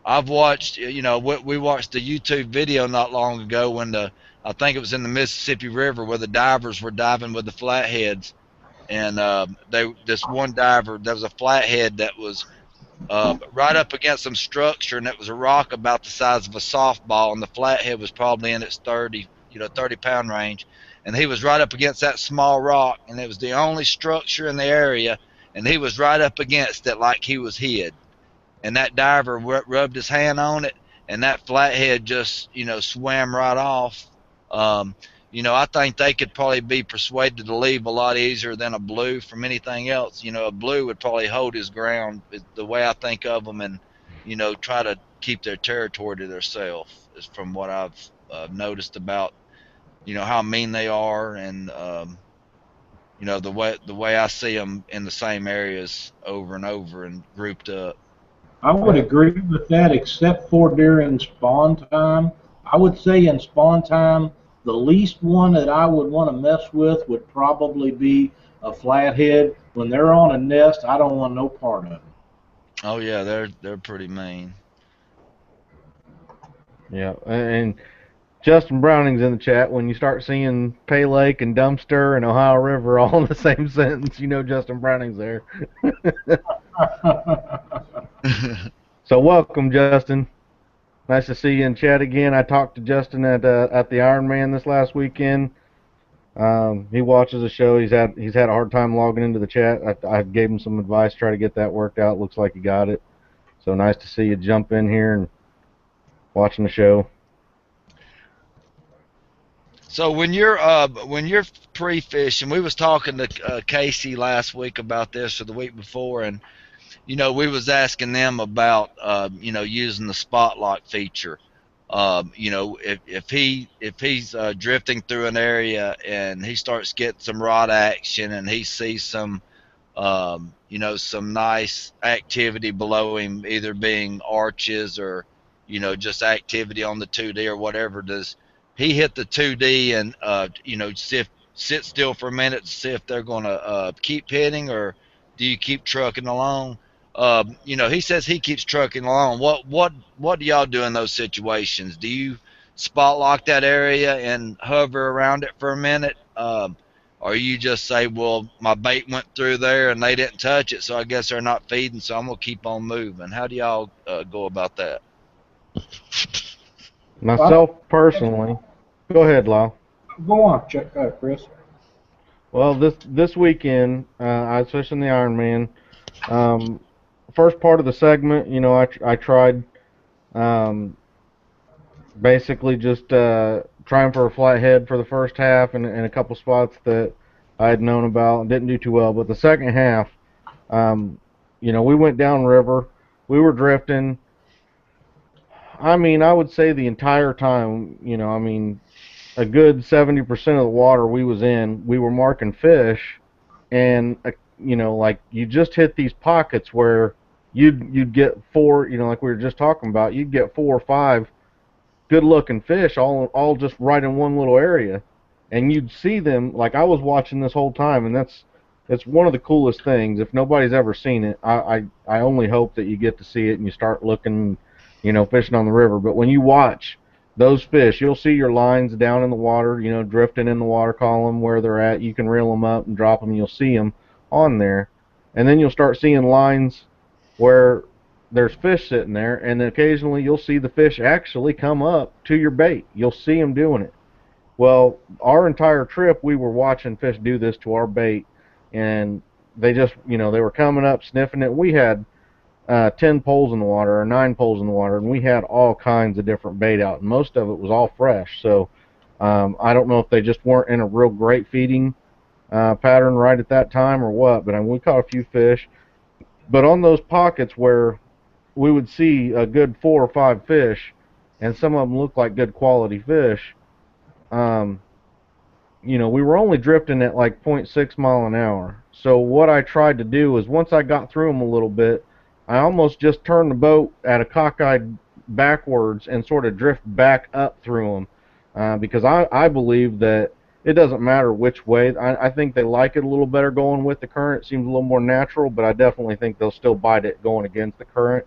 I've watched, we watched a YouTube video not long ago when I think it was in the Mississippi River where the divers were diving with the flatheads, and this one diver, there was a flathead that was right up against some structure, and it was a rock about the size of a softball, and the flathead was probably in its 30 pound range, and he was right up against that small rock, and it was the only structure in the area, and he was right up against it like he was hid, and that diver rubbed his hand on it, and that flathead just swam right off. Um, I think they could probably be persuaded to leave a lot easier than a blue from anything else. A blue would probably hold his ground, is the way I think of them, and try to keep their territory to themselves. Is from what I've noticed about how mean they are, and the way I see them in the same areas over and over and grouped up. I would agree with that, except for during spawn time. I would say in spawn time, the least one that I would want to mess with would probably be a flathead. When they're on a nest, I don't want no part of it. Oh yeah, they're pretty mean. Yeah, and Justin Browning's in the chat. When you start seeing Pay Lake and Dumpster and Ohio River all in the same sentence, Justin Browning's there. So welcome, Justin. Nice to see you in chat again. I talked to Justin at the Iron Man this last weekend. He watches the show. He's had a hard time logging into the chat. I gave him some advice, try to get that worked out. Looks like he got it. So nice to see you jump in here and watching the show. So when you're pre-fishing, we was talking to Casey last week about this or the week before, and we was asking them about using the spot lock feature. If he's drifting through an area and he starts getting some rod action and he sees some some nice activity below him, either being arches or, just activity on the 2D or whatever. Does he hit the 2D and, sit still for a minute to see if they're going to keep hitting, or do you keep trucking along? He says he keeps trucking along. What do y'all do in those situations? Do you spot lock that area and hover around it for a minute? Or you just say, well, my bait went through there and they didn't touch it, so I guess they're not feeding, so I'm going to keep on moving. How do y'all go about that? Myself personally, go ahead, Lyle. Go on, Chris. Well, this weekend, I was fishing the Ironman. First part of the segment, I tried basically just trying for a flathead for the first half and a couple spots that I had known about and didn't do too well. But the second half, we went downriver. We were drifting. I mean, I would say the entire time, a good 70% of the water we was in, we were marking fish, and like you just hit these pockets where you'd get four, like we were just talking about, you'd get 4 or 5 good looking fish all just right in one little area, and you'd see them. Like, I was watching this whole time, and it's one of the coolest things. If nobody's ever seen it, I only hope that you get to see it and you start looking, fishing on the river. But when you watch those fish, you'll see your lines down in the water, drifting in the water column where they're at. You can reel them up and drop them, and you'll see them on there. And then you'll start seeing lines where there's fish sitting there, and occasionally you'll see the fish actually come up to your bait. You'll see them doing it. Well, our entire trip, we were watching fish do this to our bait, and they just, they were coming up, sniffing it. We had 10 poles in the water or 9 poles in the water, and we had all kinds of different bait out, and most of it was all fresh. So I don't know if they just weren't in a real great feeding pattern right at that time or what, but we caught a few fish. But on those pockets where we would see a good 4 or 5 fish, and some of them looked like good quality fish, we were only drifting at like 0.6 mile an hour. So what I tried to do is, once I got through them a little bit, I almost just turned the boat at a cockeyed backwards and sort of drift back up through them, because I believe that it doesn't matter which way. I think they like it a little better going with the current. It seems a little more natural, but I definitely think they'll still bite it going against the current.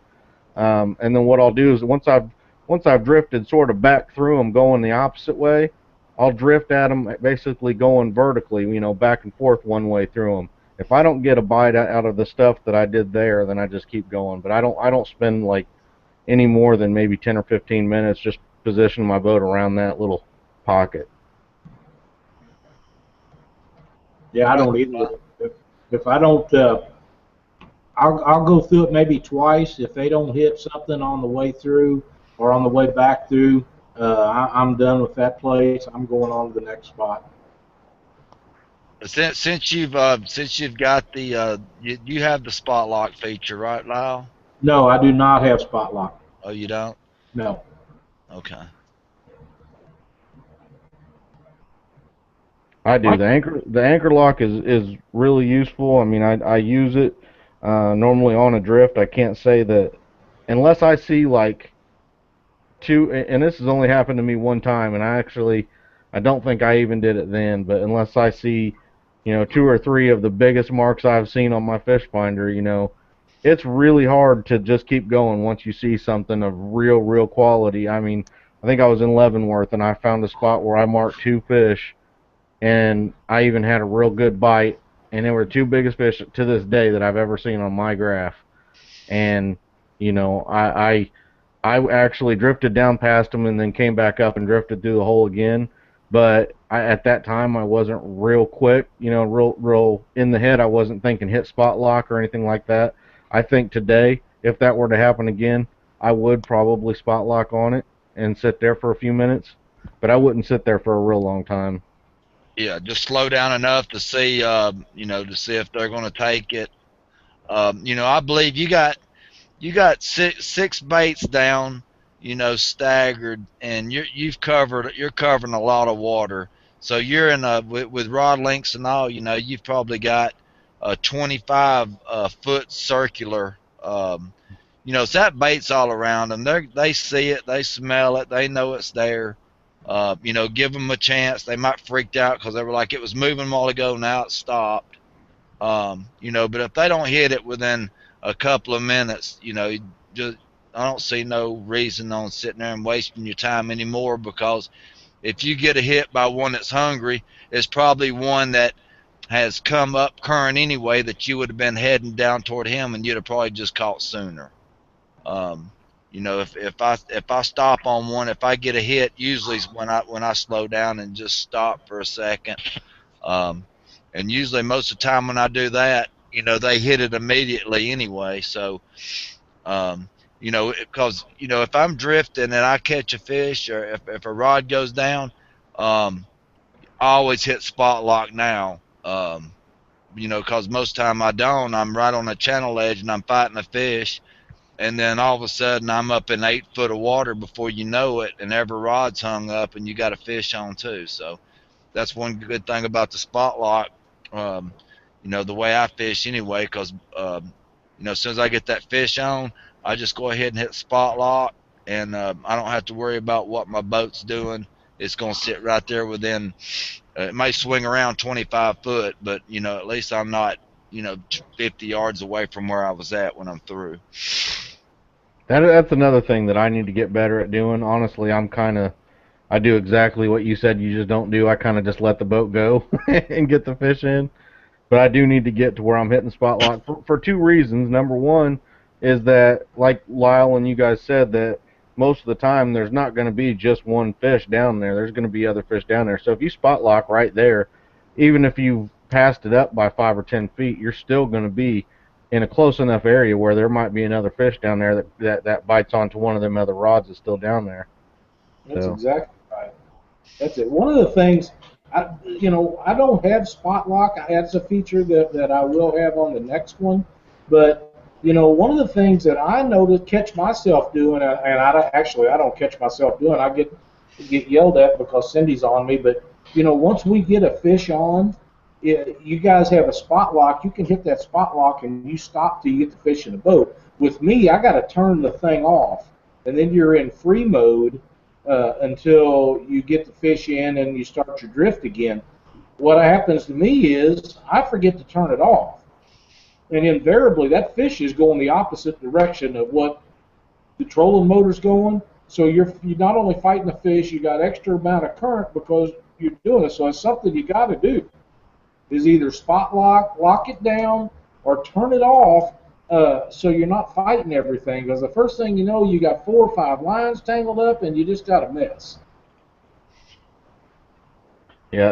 And then what I'll do is, once I've drifted sort of back through them going the opposite way, I'll drift at them basically going vertically, back and forth one way through them. If I don't get a bite out of the stuff that I did there, then I just keep going. But I don't spend like any more than maybe 10 or 15 minutes just positioning my boat around that little pocket. Yeah, I don't either. If I don't, I'll go through it maybe twice. If they don't hit something on the way through or on the way back through, I'm done with that place. I'm going on to the next spot. Since you've got the you have the spot lock feature, right, Lyle? No, I do not have spot lock. Oh, you don't? No. Okay. I do. The anchor lock is really useful. I mean, I use it normally on a drift. I can't say that unless I see like two, and this has only happened to me one time, and I don't think I even did it then, but unless I see 2 or 3 of the biggest marks I've seen on my fish finder, it's really hard to just keep going once you see something of real quality. I mean, I think I was in Leavenworth, and I found a spot where I marked 2 fish, and I even had a real good bite, and they were the 2 biggest fish to this day that I've ever seen on my graph. And I actually drifted down past them and then came back up and drifted through the hole again. But at that time, I wasn't real quick, real in the head. I wasn't thinking hit spot lock or anything like that. I think today, if that were to happen again, I would probably spot lock on it and sit there for a few minutes, but I wouldn't sit there for a real long time. Yeah, just slow down enough to see, to see if they're going to take it. I believe you got six baits down, staggered, and you're covering a lot of water. So you're in with rod links and all, you've probably got a 25 foot circular. So that bait's all around them. They see it, they smell it, they know it's there. Give them a chance. They might freaked out because they were like, it was moving a while ago, now it stopped. But if they don't hit it within a couple of minutes, just I don't see no reason on sitting there and wasting your time anymore, because if you get a hit by one that's hungry, it's probably one that has come up current anyway, that you would have been heading down toward him and you'd have probably just caught sooner. If I stop on one, if I get a hit, usually is when I slow down and just stop for a second. And usually most of the time when I do that, they hit it immediately anyway. So, because if I'm drifting and I catch a fish, or if a rod goes down, I always hit spot lock now. Because most of the time I don't. I'm right on a channel edge and I'm fighting a fish, and then all of a sudden I'm up in 8 foot of water before you know it, and every rod's hung up and you got a fish on too. So that's one good thing about the spot lock. The way I fish anyway, because as soon as I get that fish on, I just go ahead and hit spot lock, and I don't have to worry about what my boat's doing. It's going to sit right there within. It may swing around 25 foot, but at least I'm not 50 yards away from where I was at when I'm through. That's another thing that I need to get better at doing. Honestly, I do exactly what you said you just don't do. I kind of just let the boat go and get the fish in. But I do need to get to where I'm hitting spot lock for two reasons. Number one is that, like Lyle and you guys said, that most of the time there's not going to be just one fish down there. There's going to be other fish down there. So if you spot lock right there, even if you passed it up by 5 or 10 feet, you're still going to be in a close enough area where there might be another fish down there that bites onto one of them other rods that's still down there. That's exactly right. That's it. One of the things, I don't have spot lock. That's a feature that I will have on the next one. But one of the things that I noticed, catch myself doing, and I don't catch myself doing. I get yelled at because Cindy's on me. But once we get a fish on, you guys have a spot lock. You can hit that spot lock and you stop till you get the fish in the boat. With me, I got to turn the thing off, and then you're in free mode until you get the fish in and you start your drift again. What happens to me is I forget to turn it off, and invariably that fish is going the opposite direction of what the trolling motor's going. So you're not only fighting the fish, you got extra amount of current because you're doing it. So it's something you got to do, is either spot lock it down, or turn it off, so you're not fighting everything. Because the first thing you know, you got 4 or 5 lines tangled up, and you just got a mess. Yeah.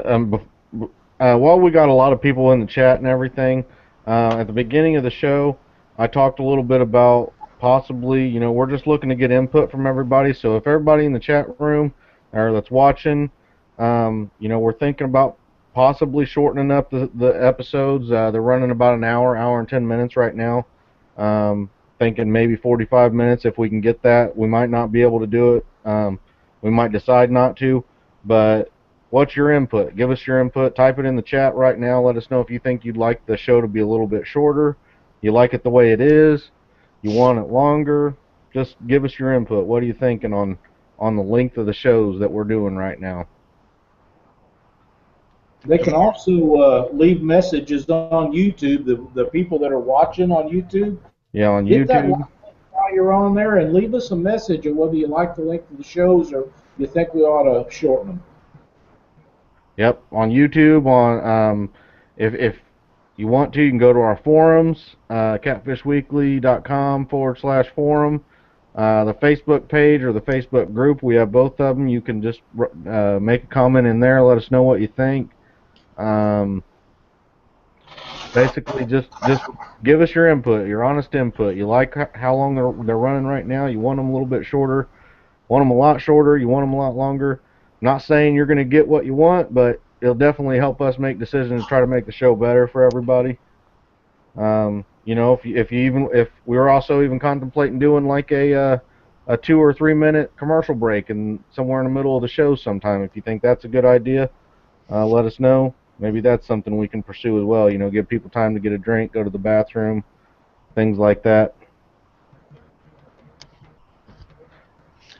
While we got a lot of people in the chat and everything, at the beginning of the show, I talked a little bit about possibly, we're just looking to get input from everybody. So if everybody in the chat room or that's watching, we're thinking about possibly shortening up the episodes. They're running about an hour and 10 minutes right now. Thinking maybe 45 minutes if we can get that. We might not be able to do it. We might decide not to. But what's your input? Give us your input. Type it in the chat right now. Let us know if you think you'd like the show to be a little bit shorter. You like it the way it is. You want it longer. Just give us your input. What are you thinking on the length of the shows that we're doing right now? They can also leave messages on YouTube. The people that are watching on YouTube. Yeah, on Hit that YouTube. while you're on there, and leave us a message of whether you like the length of the shows or you think we ought to shorten them. Yep, on YouTube. If you want to, you can go to our forums, catfishweekly.com/forum. The Facebook page or the Facebook group, we have both of them. You can just make a comment in there. Let us know what you think. Basically, just give us your input, your honest input. You like how long they're running right now? You want them a little bit shorter? Want them a lot shorter? You want them a lot longer? Not saying you're going to get what you want, but it'll definitely help us make decisions to try to make the show better for everybody. If we were also even contemplating doing like a 2 or 3 minute commercial break and somewhere in the middle of the show sometime. If you think that's a good idea, let us know. maybe that's something we can pursue as well. You know, give people time to get a drink, go to the bathroom, things like that.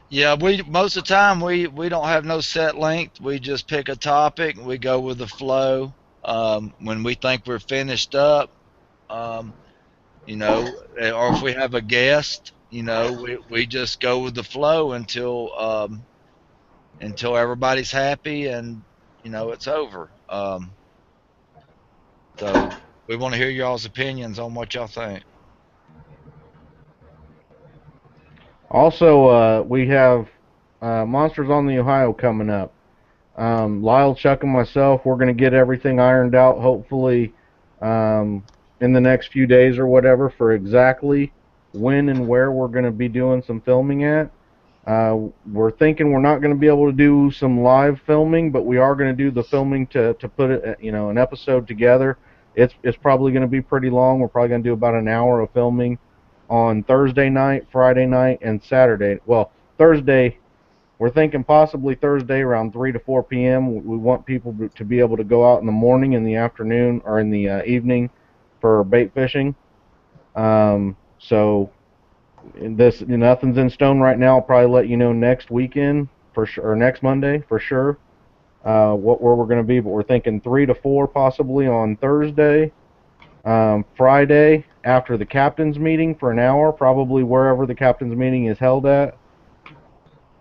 Yeah, we most of the time we don't have no set length. We just pick a topic and we go with the flow. When we think we're finished up, um, or if we have a guest, we just go with the flow until everybody's happy and it's over. So we want to hear y'all's opinions on what y'all think. Also, we have Monsters on the Ohio coming up. Lyle, Chuck, and myself, we're going to get everything ironed out, hopefully, in the next few days or whatever, for exactly when and where we're going to be doing some filming at. We're thinking we're not going to be able to do some live filming, but we are going to do the filming to put it, an episode together. It's probably going to be pretty long. We're probably going to do about an hour of filming on Thursday night, Friday night, and Saturday. Well, Thursday, we're thinking possibly Thursday around 3 to 4 p.m. We want people to be able to go out in the morning, in the afternoon, or in the evening for bait fishing. So nothing's in stone right now. I'll probably let you know next weekend for sure, or next Monday for sure, where we're going to be. But we're thinking 3 to 4 possibly on Thursday. Friday after the captain's meeting for an hour, probably wherever the captain's meeting is held at.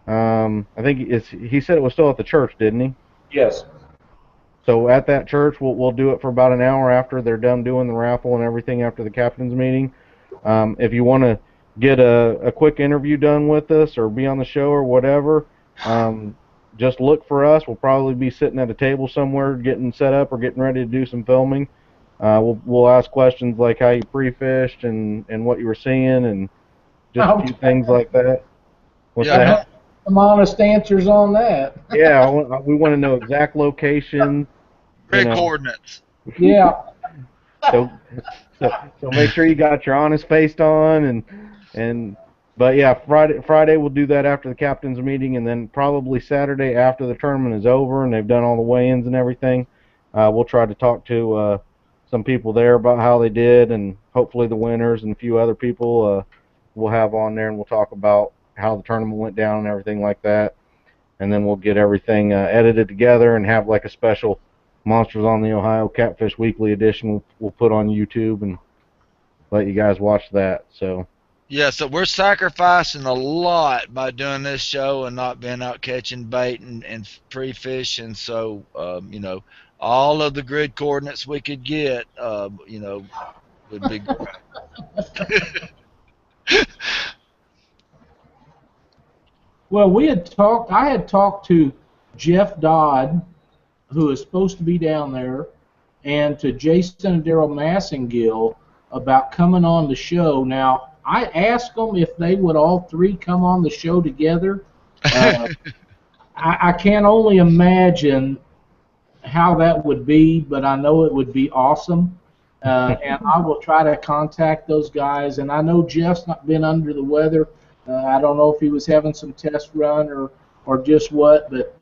I think he said it was still at the church, didn't he? Yes. So at that church, we'll do it for about an hour after they're done doing the raffle and everything after the captain's meeting. If you want to get a quick interview done with us or be on the show or whatever, just look for us. We'll probably be sitting at a table somewhere getting set up or getting ready to do some filming. We'll ask questions like how you pre-fished and what you were seeing and just a few things like that. What's that? Some honest answers on that. Yeah, we want to know exact location. Grid coordinates. Yeah. So make sure you got your honest face on but yeah, Friday we'll do that after the captain's meeting, and then probably Saturday after the tournament is over and they've done all the weigh-ins and everything, we'll try to talk to some people there about how they did, and hopefully the winners and a few other people we'll have on there, and we'll talk about how the tournament went down and everything like that. And then we'll get everything edited together and have like a special Monsters on the Ohio Catfish Weekly edition we'll put on YouTube and let you guys watch that. So yeah, so we're sacrificing a lot by doing this show and not being out catching bait and pre-fish, and so all of the grid coordinates we could get would be great. Well, I had talked to Jeff Dodd, who is supposed to be down there, and to Jason and Daryl Massengill about coming on the show. Now, I asked them if they would all three come on the show together. I can only imagine how that would be, but I know it would be awesome. And I will try to contact those guys. And I know Jeff's not been under the weather. I don't know if he was having some test run or just what, but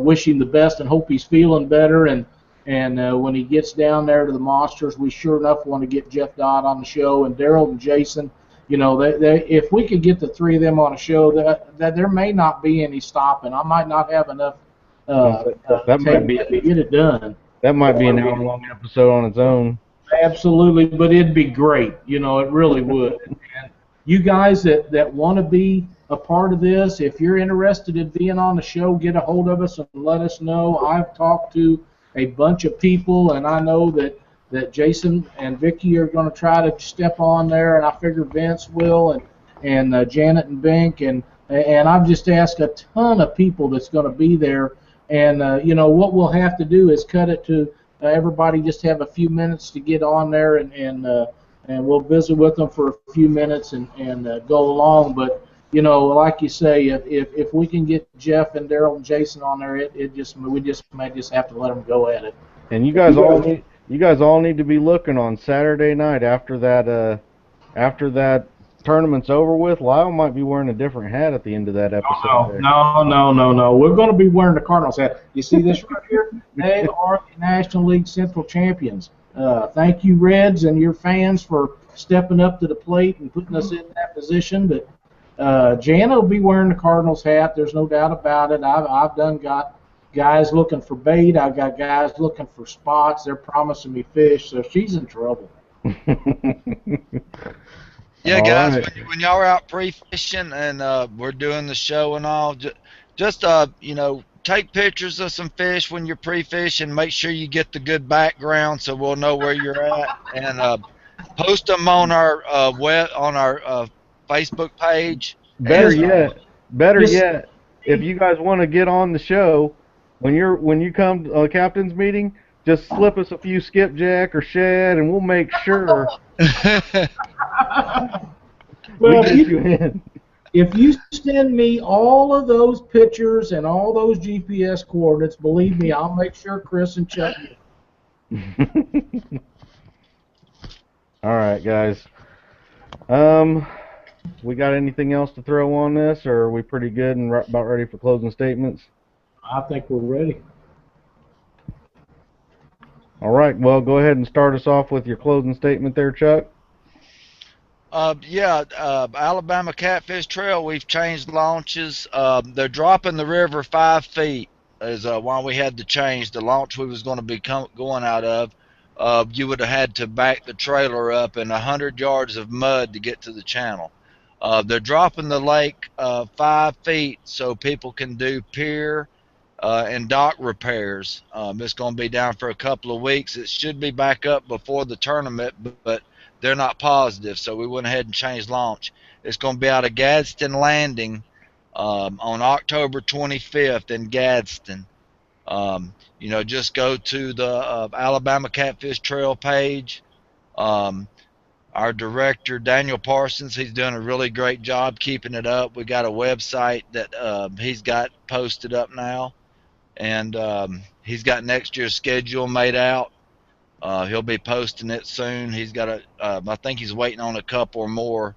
wish him the best and hope he's feeling better. And when he gets down there to the Monsters, we sure enough want to get Jeff Dodd on the show, and Daryl and Jason. If we could get the three of them on a show, that there may not be any stopping. I might not have enough that might be to get it done. That might be an hour-long episode on its own. Absolutely, but it'd be great. It really would. And you guys that want to be a part of this, if you're interested in being on the show, get a hold of us and let us know. I've talked to a bunch of people, and I know that Jason and Vicky are going to try to step on there, and I figure Vince will, and Janet and Bink, and I've just asked a ton of people that's going to be there. And, what we'll have to do is cut it to everybody just have a few minutes to get on there, and we'll visit with them for a few minutes and go along. But, like you say, if we can get Jeff and Daryl and Jason on there, we may just have to let them go at it. And you guys all need to be looking on Saturday night after that tournament's over with. Lyle might be wearing a different hat at the end of that episode. No. We're going to be wearing the Cardinals hat. You see this right here? They are the National League Central champions. Thank you, Reds, and your fans for stepping up to the plate and putting us in that position. But Jana will be wearing the Cardinals hat. There's no doubt about it. I've done got guys looking for bait. I've got guys looking for spots. They're promising me fish, so she's in trouble. Yeah, All guys, right. when y'all are out pre-fishing and we're doing the show and all, just take pictures of some fish when you're pre-fishing. Make sure you get the good background so we'll know where you're at, and post them on our Facebook page. Better And yet, better Just yet, if you guys want to get on the show, when you come to a captain's meeting, just slip us a few skipjack or shad, and we'll make sure we well, get you in. if you send me all of those pictures and all those GPS coordinates, believe me, I'll make sure Chris and Chuck. All right, guys. We got anything else to throw on this, or are we pretty good and about ready for closing statements? I think we're ready. All right. Well, go ahead and start us off with your closing statement there, Chuck. Alabama Catfish Trail, we've changed launches. They're dropping the river 5 feet is why we had to change the launch we was going to be going out of. You would have had to back the trailer up in 100 yards of mud to get to the channel. They're dropping the lake 5 feet so people can do pier and dock repairs. It's going to be down for a couple of weeks. It should be back up before the tournament, but they're not positive, so we went ahead and changed launch. It's going to be out of Gadsden Landing on October 25th in Gadsden. Just go to the Alabama Catfish Trail page. Our director, Daniel Parsons, he's doing a really great job keeping it up. We got a website that he's got posted up now, and he's got next year's schedule made out. He'll be posting it soon. He's got I think he's waiting on a couple more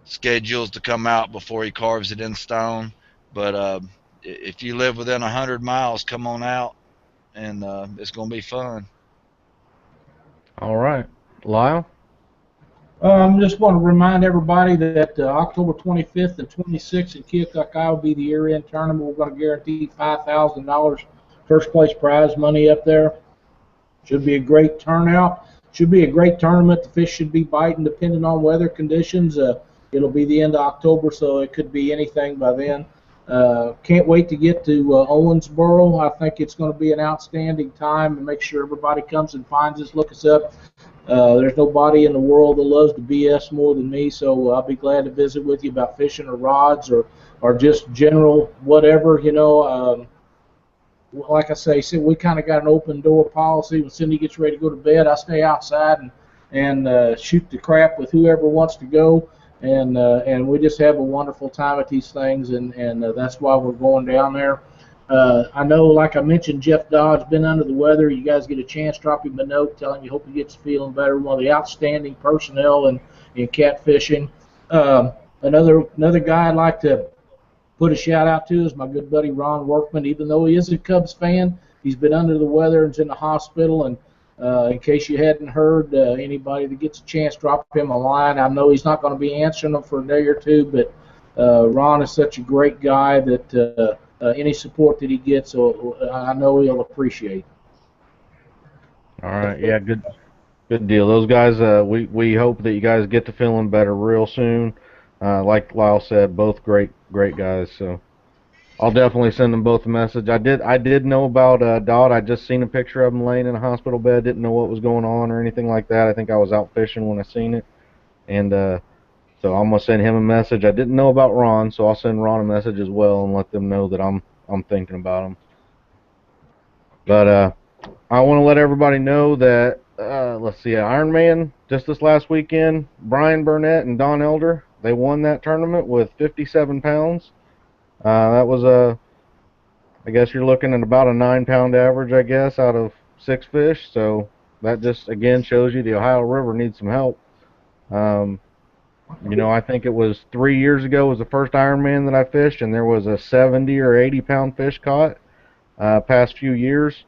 schedules to come out before he carves it in stone. But if you live within 100 miles, come on out, and it's going to be fun. All right. Lyle? Just want to remind everybody that October 25th and 26th in Keokuk will be the year-end tournament. We're going to guarantee $5,000 first place prize money up there. Should be a great turnout. Should be a great tournament. The fish should be biting depending on weather conditions. It'll be the end of October, so it could be anything by then. Can't wait to get to Owensboro. I think it's going to be an outstanding time, and make sure everybody comes and finds us. Look us up. There's nobody in the world that loves to BS more than me, so I'll be glad to visit with you about fishing or rods or just general whatever, like I say, we kind of got an open door policy. When Cindy gets ready to go to bed, I stay outside and shoot the crap with whoever wants to go, and we just have a wonderful time at these things, and that's why we're going down there. I know, like I mentioned, Jeff Dodd's been under the weather. You guys get a chance, drop him a note, tell him you hope he gets feeling better. One of the outstanding personnel in catfishing. Another guy I'd like to put a shout out to is my good buddy Ron Workman. Even though he is a Cubs fan, he's been under the weather and's in the hospital. And in case you hadn't heard, anybody that gets a chance, drop him a line. I know he's not going to be answering them for a day or two, but Ron is such a great guy that any support that he gets, I know he'll appreciate. All right. Yeah, good deal. Those guys, we hope that you guys get to feeling better real soon. Like Lyle said, both great guys. So I'll definitely send them both a message. I did know about Dodd. I just seen a picture of him laying in a hospital bed. Didn't know what was going on or anything like that. I think I was out fishing when I seen it, and so I'm gonna send him a message. I didn't know about Ron, so I'll send Ron a message as well and let them know that I'm thinking about him. But I want to let everybody know that let's see, Ironman just this last weekend, Brian Burnett and Don Elder, they won that tournament with 57 pounds. That was I guess you're looking at about a 9-pound average, I guess, out of 6 fish. So that just again shows you the Ohio River needs some help. I think it was 3 years ago was the first Ironman that I fished, and there was a 70 or 80 pound fish caught. past few years,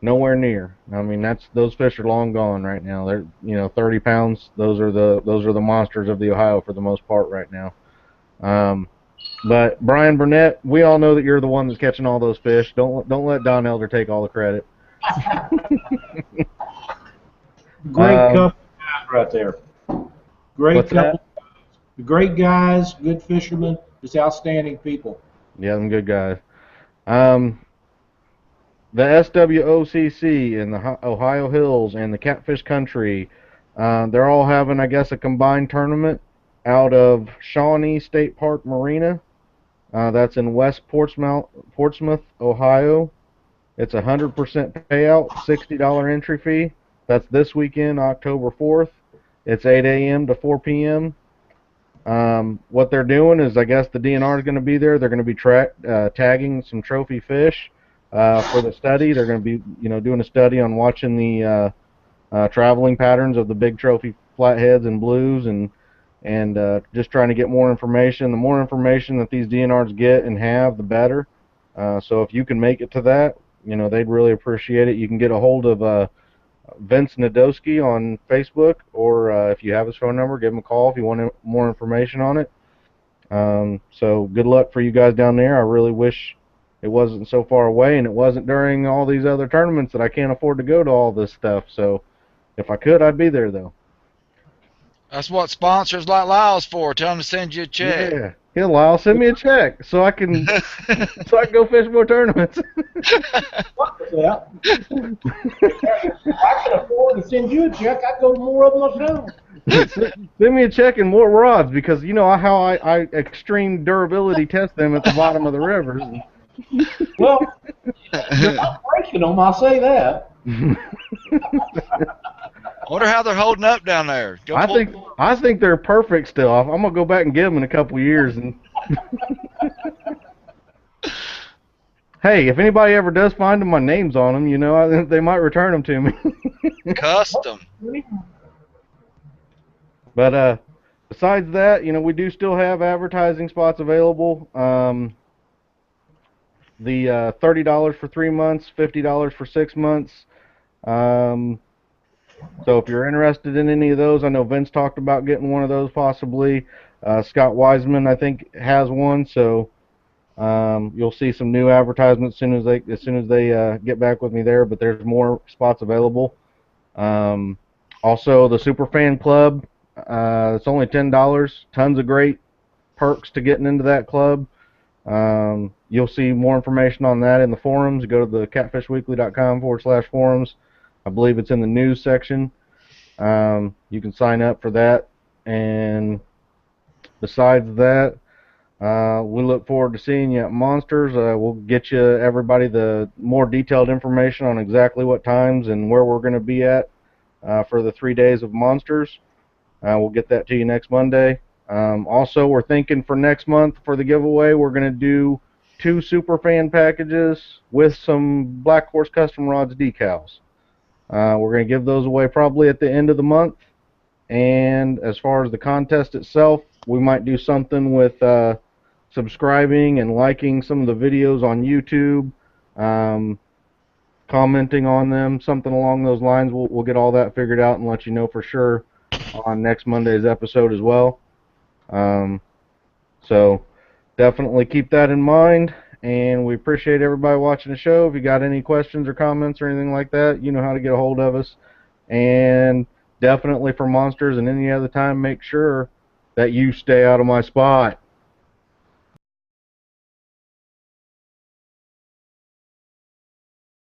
nowhere near. I mean, those fish are long gone right now. They're 30 pounds. Those are the monsters of the Ohio for the most part right now. But Brian Burnett, we all know that you're the one that's catching all those fish. Don't let Don Elder take all the credit. Great couple guys right there. Great couple. Great guys, good fishermen, just outstanding people. Yeah, them good guys. The SWOCC and the Ohio Hills and the Catfish Country, they're all having, I guess, a combined tournament out of Shawnee State Park Marina. That's in West Portsmouth, Ohio. It's 100% payout, $60 entry fee. That's this weekend, October 4th. It's 8 a.m. to 4 p.m. What they're doing is, I guess the DNR is going to be there. They're going to be tagging some trophy fish for the study. They're going to be, doing a study on watching the traveling patterns of the big trophy flatheads and blues, and just trying to get more information. The more information that these DNRs get and have, the better. So if you can make it to that, they'd really appreciate it. You can get a hold of Vince Nadowski on Facebook, or if you have his phone number, give him a call if you want more information on it. So good luck for you guys down there. I really wish it wasn't so far away, and it wasn't during all these other tournaments that I can't afford to go to all this stuff. So if I could, I'd be there, though. That's what sponsors like Lyle's for. Tell them to send you a check. Yeah. Yeah, Lyle, send me a check so I can go fish more tournaments. Yeah. If I could afford to send you a check, I'd go to more of them myself. Send me a check and more rods, because you know how I extreme durability test them at the bottom of the rivers. Well, you're not breaking them, I'll say that. I wonder how they're holding up down there. I think they're perfect still. I'm gonna go back and get them in a couple years. And hey, if anybody ever does find them, my name's on them. They might return them to me. Custom. But besides that, we do still have advertising spots available. The $30 for 3 months, $50 for 6 months. So if you're interested in any of those, I know Vince talked about getting one of those possibly. Scott Wiseman, I think, has one. So you'll see some new advertisements as soon as they get back with me there. But there's more spots available. Also, the Superfan Club. It's only $10. Tons of great perks to getting into that club. You'll see more information on that in the forums. Go to the catfishweekly.com/forums. I believe it's in the news section. You can sign up for that. And besides that, we look forward to seeing you at Monsters. We'll get you everybody the more detailed information on exactly what times and where we're going to be at for the 3 days of Monsters. We'll get that to you next Monday. Also, we're thinking for next month for the giveaway, we're going to do 2 Superfan packages with some Black Horse Custom Rods decals. We're going to give those away probably at the end of the month. And as far as the contest itself, we might do something with subscribing and liking some of the videos on YouTube, commenting on them, something along those lines. We'll get all that figured out and let you know for sure on next Monday's episode as well. So definitely keep that in mind. And we appreciate everybody watching the show. If you got any questions or comments or anything like that, you know how to get a hold of us. And definitely for Monsters and any other time, make sure that you stay out of my spot.